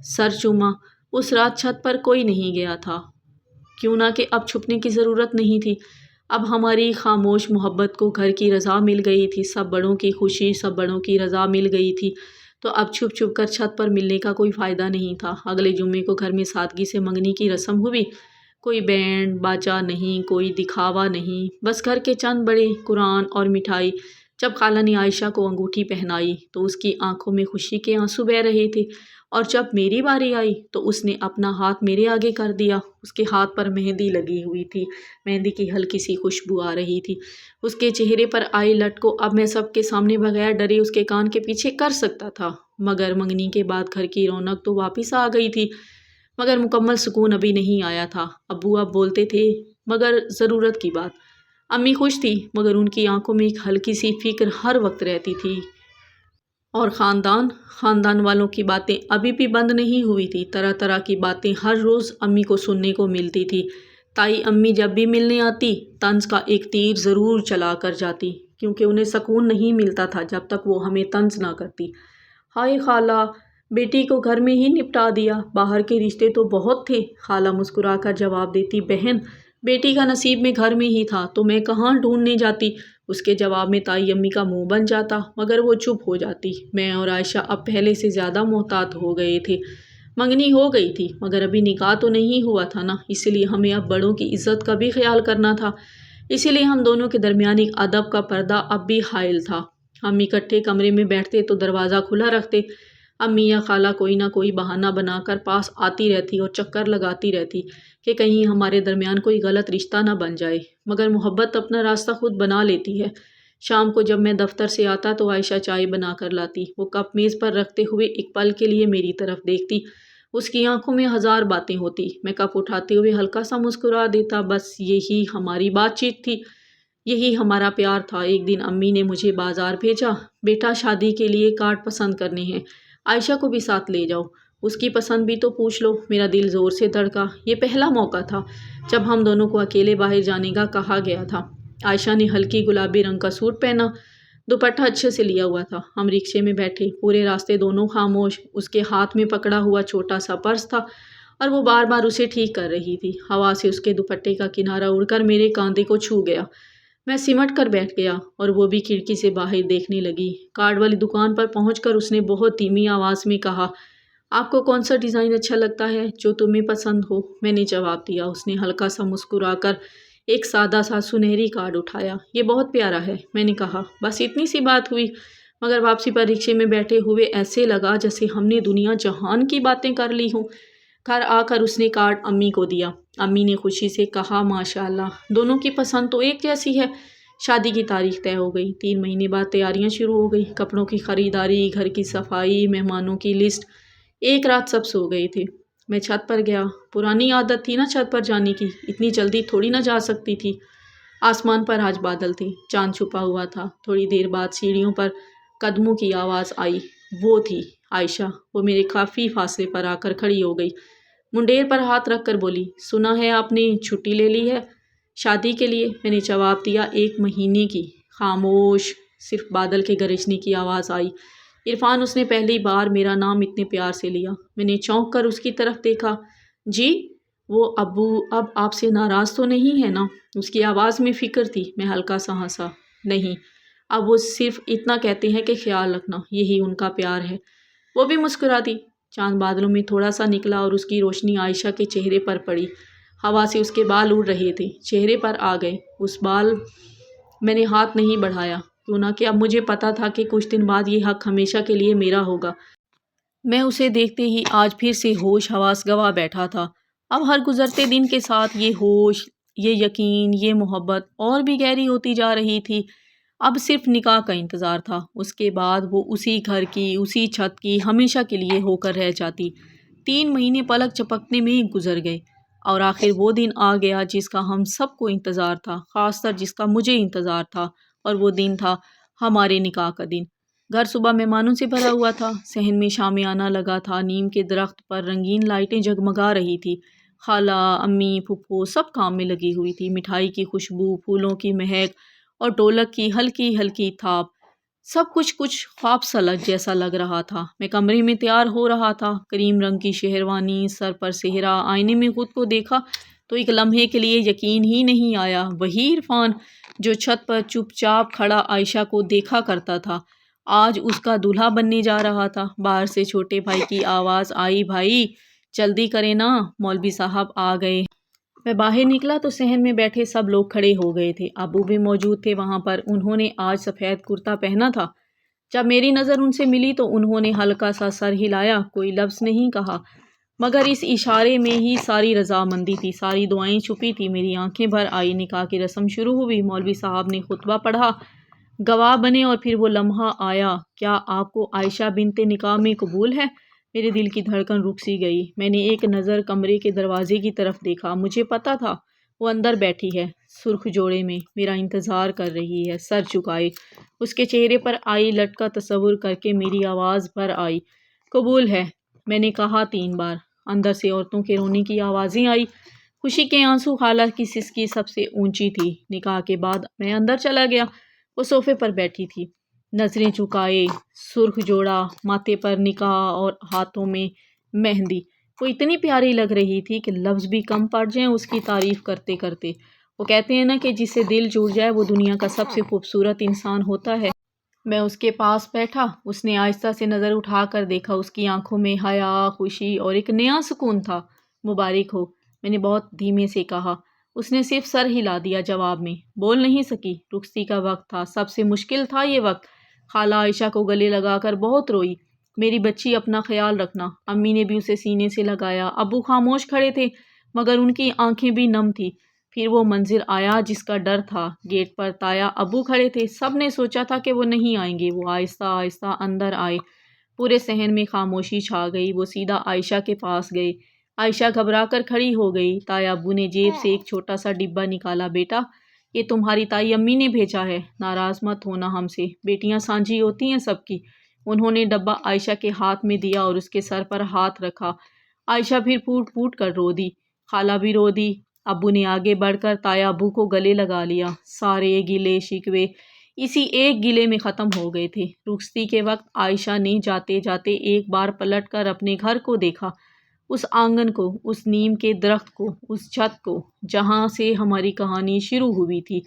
سر چوما، اس رات چھت پر کوئی نہیں گیا تھا، کیوں نہ کہ اب چھپنے کی ضرورت نہیں تھی، اب ہماری خاموش محبت کو گھر کی رضا مل گئی تھی، سب بڑوں کی خوشی، سب بڑوں کی رضا مل گئی تھی، تو اب چھپ چھپ کر چھت پر ملنے کا کوئی فائدہ نہیں تھا۔ اگلے جمعے کو گھر میں سادگی سے منگنی کی رسم ہوئی، کوئی بینڈ باجا نہیں، کوئی دکھاوا نہیں، بس گھر کے چند بڑے، قرآن اور مٹھائی۔ جب خالہ نے عائشہ کو انگوٹھی پہنائی تو اس کی آنکھوں میں خوشی کے آنسو بہہ رہے تھے، اور جب میری باری آئی تو اس نے اپنا ہاتھ میرے آگے کر دیا، اس کے ہاتھ پر مہندی لگی ہوئی تھی، مہندی کی ہلکی سی خوشبو آ رہی تھی، اس کے چہرے پر آئی لٹ کو اب میں سب کے سامنے بغیر ڈرے اس کے کان کے پیچھے کر سکتا تھا، مگر منگنی کے بعد گھر کی رونق تو واپس آ گئی تھی، مگر مکمل سکون ابھی نہیں آیا تھا۔ ابو اب بولتے تھے مگر ضرورت کی بات، امی خوش تھی مگر ان کی آنکھوں میں ایک ہلکی سی فکر ہر وقت رہتی تھی، اور خاندان والوں کی باتیں ابھی بھی بند نہیں ہوئی تھی، طرح طرح کی باتیں ہر روز امی کو سننے کو ملتی تھی۔ تائی امی جب بھی ملنے آتی طنز کا ایک تیر ضرور چلا کر جاتی، کیونکہ انہیں سکون نہیں ملتا تھا جب تک وہ ہمیں طنز نہ کرتی۔ ہائے خالہ، بیٹی کو گھر میں ہی نپٹا دیا، باہر کے رشتے تو بہت تھے، خالہ مسکرا کر جواب دیتی، بہن بیٹی کا نصیب میں گھر میں ہی تھا تو میں کہاں ڈھونڈنے جاتی۔ اس کے جواب میں تائی امی کا منہ بن جاتا، مگر وہ چپ ہو جاتی۔ میں اور عائشہ اب پہلے سے زیادہ محتاط ہو گئے تھے، منگنی ہو گئی تھی مگر ابھی نکاح تو نہیں ہوا تھا نا، اس لیے ہمیں اب بڑوں کی عزت کا بھی خیال کرنا تھا، اسی لیے ہم دونوں کے درمیان ایک ادب کا پردہ اب بھی حائل تھا۔ ہم اکٹھے کمرے میں بیٹھتے تو دروازہ کھلا رکھتے۔ امی یا خالہ کوئی نہ کوئی بہانہ بنا کر پاس آتی رہتی اور چکر لگاتی رہتی کہ کہیں ہمارے درمیان کوئی غلط رشتہ نہ بن جائے، مگر محبت اپنا راستہ خود بنا لیتی ہے۔ شام کو جب میں دفتر سے آتا تو عائشہ چائے بنا کر لاتی، وہ کپ میز پر رکھتے ہوئے ایک پل کے لیے میری طرف دیکھتی، اس کی آنکھوں میں ہزار باتیں ہوتی، میں کپ اٹھاتے ہوئے ہلکا سا مسکرا دیتا، بس یہی ہماری بات چیت تھی، یہی ہمارا پیار تھا۔ ایک دن امی نے مجھے بازار بھیجا، بیٹا شادی کے لیے کارڈ پسند کرنے ہیں، عائشہ کو بھی ساتھ لے جاؤ، اس کی پسند بھی تو پوچھ لو۔ میرا دل زور سے دھڑکا، یہ پہلا موقع تھا جب ہم دونوں کو اکیلے باہر جانے کا کہا گیا تھا۔ عائشہ نے ہلکی گلابی رنگ کا سوٹ پہنا، دوپٹہ اچھے سے لیا ہوا تھا۔ ہم رکشے میں بیٹھے، پورے راستے دونوں خاموش، اس کے ہاتھ میں پکڑا ہوا چھوٹا سا پرس تھا اور وہ بار بار اسے ٹھیک کر رہی تھی۔ ہوا سے اس کے دوپٹے کا کنارہ اڑ کر میرے کاندھے کو چھو گیا، میں سمٹ کر بیٹھ گیا اور وہ بھی کھڑکی سے باہر دیکھنے لگی۔ کارڈ والی دکان پر پہنچ کر اس نے بہت دھیمی آواز میں کہا، آپ کو کون سا ڈیزائن اچھا لگتا ہے جو تمہیں پسند ہو؟ میں نے جواب دیا۔ اس نے ہلکا سا مسکرا کر ایک سادہ سا سنہری کارڈ اٹھایا۔ یہ بہت پیارا ہے، میں نے کہا۔ بس اتنی سی بات ہوئی، مگر واپسی پر رکشے میں بیٹھے ہوئے ایسے لگا جیسے ہم نے دنیا جہان کی باتیں کر لی ہوں۔ گھر آ کر اس نے کارڈ امی کو دیا۔ امی نے خوشی سے کہا، ماشاء اللہ، دونوں کی پسند تو ایک جیسی ہے۔ شادی کی تاریخ طے ہو گئی۔ 3 مہینے بعد تیاریاں شروع ہو گئی، کپڑوں کی خریداری، گھر کی صفائی، مہمانوں کی لسٹ۔ ایک رات سب سو گئے تھے، میں چھت پر گیا، پرانی عادت تھی نا چھت پر جانے کی، اتنی جلدی تھوڑی نہ جا سکتی تھی۔ آسمان پر آج بادل تھے، چاند چھپا ہوا تھا۔ تھوڑی دیر بعد سیڑھیوں پر قدموں کی آواز آئی، وہ تھی عائشہ۔ وہ میرے کافی فاصلے پر آ کر کھڑی ہو گئی، منڈیر پر ہاتھ رکھ کر بولی، سنا ہے آپ نے چھٹی لے لی ہے شادی کے لیے؟ میں نے جواب دیا، 1 مہینے کی۔ خاموش، صرف بادل کے گرجنے کی آواز آئی، عرفان، اس نے پہلی بار میرا نام اتنے پیار سے لیا۔ میں نے چونک کر اس کی طرف دیکھا۔ جی، وہ ابو اب آپ سے ناراض تو نہیں ہے نا؟ اس کی آواز میں فکر تھی۔ میں ہلکا سا ہنسا، نہیں، اب وہ صرف اتنا کہتے ہیں کہ خیال رکھنا، یہی ان کا پیار ہے۔ وہ بھی مسکرا دی۔ چاند بادلوں میں تھوڑا سا نکلا اور اس کی روشنی عائشہ کے چہرے پر پڑی۔ ہوا سے اس کے بال اڑ رہے تھے، چہرے پر آ گئے اس بال۔ میں نے ہاتھ نہیں بڑھایا، کیوں نہ کہ اب مجھے پتا تھا کہ کچھ دن بعد یہ حق ہمیشہ کے لیے میرا ہوگا۔ میں اسے دیکھتے ہی آج پھر سے ہوش حواس گنوا بیٹھا تھا۔ اب ہر گزرتے دن کے ساتھ یہ ہوش، یہ یقین، یہ محبت اور بھی گہری ہوتی جا رہی تھی۔ اب صرف نکاح کا انتظار تھا، اس کے بعد وہ اسی گھر کی، اسی چھت کی ہمیشہ کے لیے ہو کر رہ جاتی۔ 3 مہینے پلک چپکنے میں گزر گئے اور آخر وہ دن آ گیا جس کا ہم سب کو انتظار تھا، خاص طر جس کا مجھے انتظار تھا، اور وہ دن تھا ہمارے نکاح کا دن۔ گھر صبح مہمانوں سے بھرا ہوا تھا، صحن میں شامیانہ لگا تھا، نیم کے درخت پر رنگین لائٹیں جگمگا رہی تھی، خالہ، امی، پھپھو سب کام میں لگی ہوئی تھی۔ مٹھائی کی خوشبو، پھولوں کی مہک اور ڈھولک کی ہلکی ہلکی تھاپ، سب کچھ خواب سلج جیسا لگ رہا تھا۔ میں کمرے میں تیار ہو رہا تھا، کریم رنگ کی شہروانی، سر پر سہرا، آئینے میں خود کو دیکھا تو ایک لمحے کے لیے یقین ہی نہیں آیا، وہی عرفان جو چھت پر چپ چاپ کھڑا عائشہ کو دیکھا کرتا تھا، آج اس کا دولہا بننے جا رہا تھا۔ باہر سے چھوٹے بھائی کی آواز آئی، بھائی جلدی کریں نا، مولوی صاحب آ گئے۔ میں باہر نکلا تو صحن میں بیٹھے سب لوگ کھڑے ہو گئے تھے، ابو بھی موجود تھے وہاں پر۔ انہوں نے آج سفید کرتا پہنا تھا۔ جب میری نظر ان سے ملی تو انہوں نے ہلکا سا سر ہلایا، کوئی لفظ نہیں کہا، مگر اس اشارے میں ہی ساری رضامندی تھی، ساری دعائیں چھپی تھی۔ میری آنکھیں بھر آئی، نکاح کی رسم شروع ہوئی، مولوی صاحب نے خطبہ پڑھا، گواہ بنے، اور پھر وہ لمحہ آیا، کیا آپ کو عائشہ بنت نکاح میں قبول ہے؟ میرے دل کی دھڑکن رک سی گئی۔ میں نے ایک نظر کمرے کے دروازے کی طرف دیکھا، مجھے پتا تھا وہ اندر بیٹھی ہے، سرخ جوڑے میں، میرا انتظار کر رہی ہے، سر جھکائے۔ اس کے چہرے پر آئی لٹ کا تصور کر کے میری آواز بھر آئی، قبول ہے، میں نے کہا 3 بار۔ اندر سے عورتوں کے رونے کی آوازیں آئی، خوشی کے آنسو، خالہ کی سسکی سب سے اونچی تھی۔ نکاح کے بعد میں اندر چلا گیا، وہ صوفے پر بیٹھی تھی، نظریں جھکائے، سرخ جوڑا، ماتھے پر نکاح اور ہاتھوں میں مہندی۔ وہ اتنی پیاری لگ رہی تھی کہ لفظ بھی کم پڑ جائیں اس کی تعریف کرتے کرتے۔ وہ کہتے ہیں نا کہ جس سے دل جڑ جائے وہ دنیا کا سب سے خوبصورت انسان ہوتا ہے۔ میں اس کے پاس بیٹھا، اس نے آہستہ سے نظر اٹھا کر دیکھا، اس کی آنکھوں میں حیا، خوشی اور ایک نیا سکون تھا۔ مبارک ہو، میں نے بہت دھیمے سے کہا۔ اس نے صرف سر ہلا دیا جواب میں، بول نہیں سکی۔ رخصتی کا وقت تھا، سب سے مشکل تھا یہ وقت، خالہ عائشہ کو گلے لگا کر بہت روئی۔ میری بچی اپنا خیال رکھنا۔ امی نے بھی اسے سینے سے لگایا۔ ابو خاموش کھڑے تھے مگر ان کی آنکھیں بھی نم تھی۔ پھر وہ منظر آیا جس کا ڈر تھا۔ گیٹ پر تایا ابو کھڑے تھے۔ سب نے سوچا تھا کہ وہ نہیں آئیں گے۔ وہ آہستہ آہستہ اندر آئے۔ پورے صحن میں خاموشی چھا گئی۔ وہ سیدھا عائشہ کے پاس گئے۔ عائشہ گھبرا کر کھڑی ہو گئی۔ تایا ابو نے جیب سے ایک چھوٹا سا ڈبہ نکالا۔ بیٹا، یہ تمہاری تائی امی نے بھیجا ہے، ناراض مت ہونا ہم سے، بیٹیاں سانجھی ہوتی ہیں سب کی۔ انہوں نے ڈبہ عائشہ کے ہاتھ میں دیا اور اس کے سر پر ہاتھ رکھا۔ عائشہ پھر پھوٹ پھوٹ کر رو دی۔ خالہ بھی رو دی۔ ابو نے آگے بڑھ کر تایا ابو کو گلے لگا لیا۔ سارے گلے شکوے اسی ایک گلے میں ختم ہو گئے تھے۔ رخصتی کے وقت عائشہ نے جاتے جاتے ایک بار پلٹ کر اپنے گھر کو دیکھا، اس آنگن کو، اس نیم کے درخت کو، اس چھت کو جہاں سے ہماری کہانی شروع ہوئی تھی۔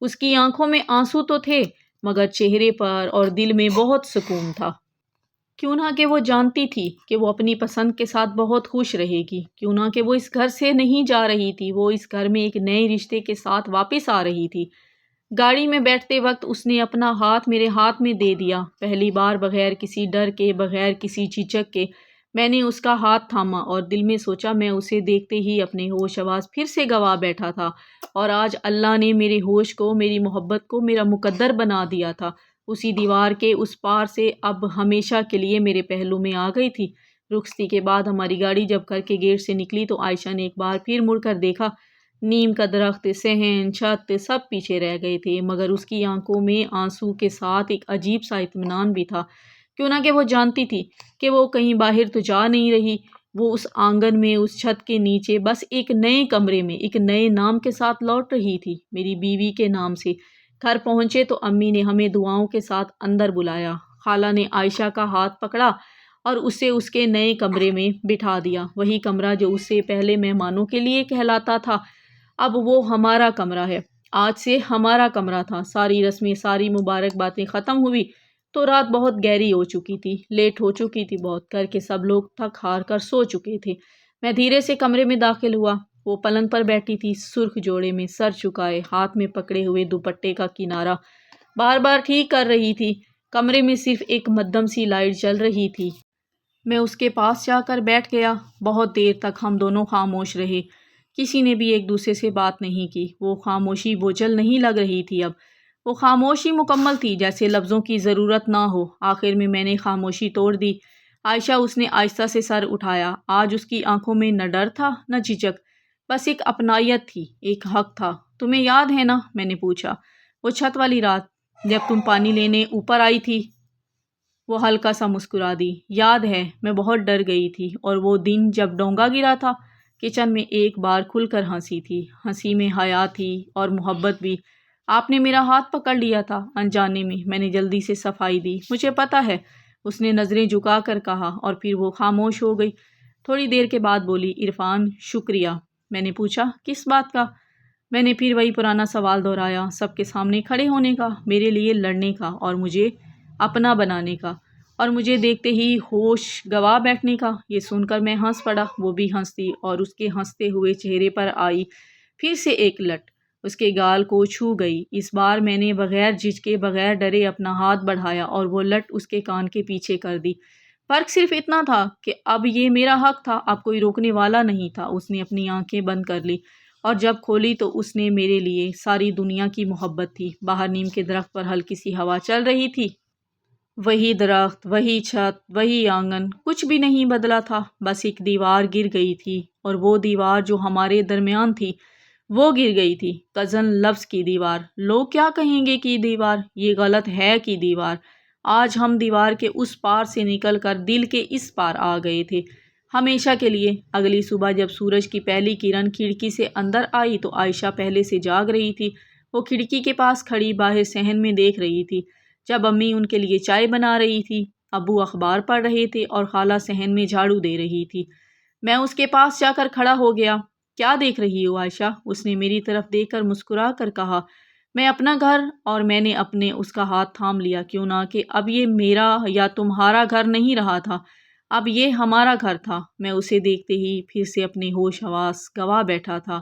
اس کی آنکھوں میں آنسو تو تھے مگر چہرے پر اور دل میں بہت سکون تھا۔ کیوں نہ کہ وہ جانتی تھی کہ وہ اپنی پسند کے ساتھ بہت خوش رہے گی۔ کیوں نہ کہ وہ اس گھر سے نہیں جا رہی تھی، وہ اس گھر میں ایک نئے رشتے کے ساتھ واپس آ رہی تھی۔ گاڑی میں بیٹھتے وقت اس نے اپنا ہاتھ میرے ہاتھ میں دے دیا۔ پہلی بار بغیر کسی ڈر کے، بغیر کسی جھجک کے میں نے اس کا ہاتھ تھاما اور دل میں سوچا میں اسے دیکھتے ہی اپنے ہوش حواس پھر سے گنوا بیٹھا تھا، اور آج اللہ نے میرے ہوش کو، میری محبت کو میرا مقدر بنا دیا تھا۔ اسی دیوار کے اس پار سے اب ہمیشہ کے لیے میرے پہلو میں آ گئی تھی۔ رخصتی کے بعد ہماری گاڑی جب گھر کے گیٹ سے نکلی تو عائشہ نے ایک بار پھر مڑ کر دیکھا۔ نیم کا درخت، صحن، چھت سب پیچھے رہ گئے تھے مگر اس کی آنکھوں میں آنسو کے ساتھ ایک عجیب سا اطمینان بھی تھا۔ کیوں نہ کہ وہ جانتی تھی کہ وہ کہیں باہر تو جا نہیں رہی، وہ اس آنگن میں، اس چھت کے نیچے بس ایک نئے کمرے میں، ایک نئے نام کے ساتھ لوٹ رہی تھی، میری بیوی کے نام سے۔ گھر پہنچے تو امی نے ہمیں دعاؤں کے ساتھ اندر بلایا۔ خالہ نے عائشہ کا ہاتھ پکڑا اور اسے اس کے نئے کمرے میں بٹھا دیا، وہی کمرہ جو اس سے پہلے مہمانوں کے لیے کہلاتا تھا، اب وہ ہمارا کمرہ ہے۔ آج سے ہمارا کمرہ تھا۔ ساری رسمیں، ساری مبارک باتیں ختم ہوئی تو رات بہت گہری ہو چکی تھی، لیٹ ہو چکی تھی بہت، کر کے سب لوگ تھک ہار کر سو چکے تھے۔ میں دھیرے سے کمرے میں داخل ہوا۔ وہ پلنگ پر بیٹھی تھی، سرخ جوڑے میں، سر جھکائے، ہاتھ میں پکڑے ہوئے دوپٹے کا کنارہ بار بار ٹھیک کر رہی تھی۔ کمرے میں صرف ایک مدھم سی لائٹ جل رہی تھی۔ میں اس کے پاس جا کر بیٹھ گیا۔ بہت دیر تک ہم دونوں خاموش رہے، کسی نے بھی ایک دوسرے سے بات نہیں کی۔ وہ خاموشی بوجھل نہیں لگ رہی تھی اب، وہ خاموشی مکمل تھی، جیسے لفظوں کی ضرورت نہ ہو۔ آخر میں نے خاموشی توڑ دی۔ عائشہ، اس نے آہستہ سے سر اٹھایا۔ آج اس کی آنکھوں میں نہ ڈر تھا نہ جھجک، بس ایک اپنائیت تھی، ایک حق تھا۔ تمہیں یاد ہے نا، میں نے پوچھا، وہ چھت والی رات جب تم پانی لینے اوپر آئی تھی؟ وہ ہلکا سا مسکرا دی۔ یاد ہے، میں بہت ڈر گئی تھی، اور وہ دن جب ڈونگا گرا تھا۔ کچن میں ایک بار کھل کر ہنسی تھی، ہنسی میں حیا تھی اور محبت بھی۔ آپ نے میرا ہاتھ پکڑ لیا تھا انجانے میں نے جلدی سے صفائی دی۔ مجھے پتہ ہے، اس نے نظریں جھکا کر کہا، اور پھر وہ خاموش ہو گئی۔ تھوڑی دیر کے بعد بولی، عرفان، شکریہ۔ میں نے پوچھا، کس بات کا؟ میں نے پھر وہی پرانا سوال دہرایا، سب کے سامنے کھڑے ہونے کا، میرے لیے لڑنے کا، اور مجھے اپنا بنانے کا، اور مجھے دیکھتے ہی ہوش گوا بیٹھنے کا۔ یہ سن کر میں ہنس پڑا، وہ بھی ہنس دی، اور اس کے ہنستے ہوئے چہرے پر آئی پھر سے ایک لٹ، اس کے گال کو چھو گئی۔ اس بار میں نے بغیر جھجکے، بغیر ڈرے اپنا ہاتھ بڑھایا اور وہ لٹ اس کے کان کے پیچھے کر دی۔ فرق صرف اتنا تھا کہ اب یہ میرا حق تھا، اب کوئی روکنے والا نہیں تھا۔ اس نے اپنی آنکھیں بند کر لی، اور جب کھولی تو اس نے میرے لیے ساری دنیا کی محبت تھی۔ باہر نیم کے درخت پر ہلکی سی ہوا چل رہی تھی۔ وہی درخت، وہی چھت، وہی آنگن، کچھ بھی نہیں بدلا تھا، بس ایک دیوار گر گئی تھی، اور وہ دیوار جو ہمارے درمیان تھی وہ گر گئی تھی۔ کزن لفظ کی دیوار، لوگ کیا کہیں گے کی دیوار، یہ غلط ہے کی دیوار۔ آج ہم دیوار کے اس پار سے نکل کر دل کے اس پار آ گئے تھے، ہمیشہ کے لیے۔ اگلی صبح جب سورج کی پہلی کرن کھڑکی سے اندر آئی تو عائشہ پہلے سے جاگ رہی تھی۔ وہ کھڑکی کے پاس کھڑی باہر صحن میں دیکھ رہی تھی، جب امی ان کے لیے چائے بنا رہی تھی، ابو اخبار پڑھ رہے تھے، اور خالہ صحن میں جھاڑو دے رہی تھی۔ میں اس کے پاس جا کر کھڑا ہو گیا۔ کیا دیکھ رہی ہو عائشہ؟ اس نے میری طرف دیکھ کر مسکرا کر کہا۔ میں اپنا گھر، اور میں نے اپنے اس کا ہاتھ تھام لیا۔ کیوں نہ کہ اب یہ میرا یا تمہارا گھر نہیں رہا تھا، اب یہ ہمارا گھر تھا۔ میں اسے دیکھتے ہی پھر سے اپنے ہوش حواس گوا بیٹھا تھا،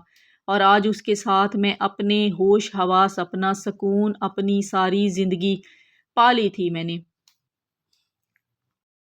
اور آج اس کے ساتھ میں اپنے ہوش حواس، اپنا سکون، اپنی ساری زندگی پا لی تھی میں نے۔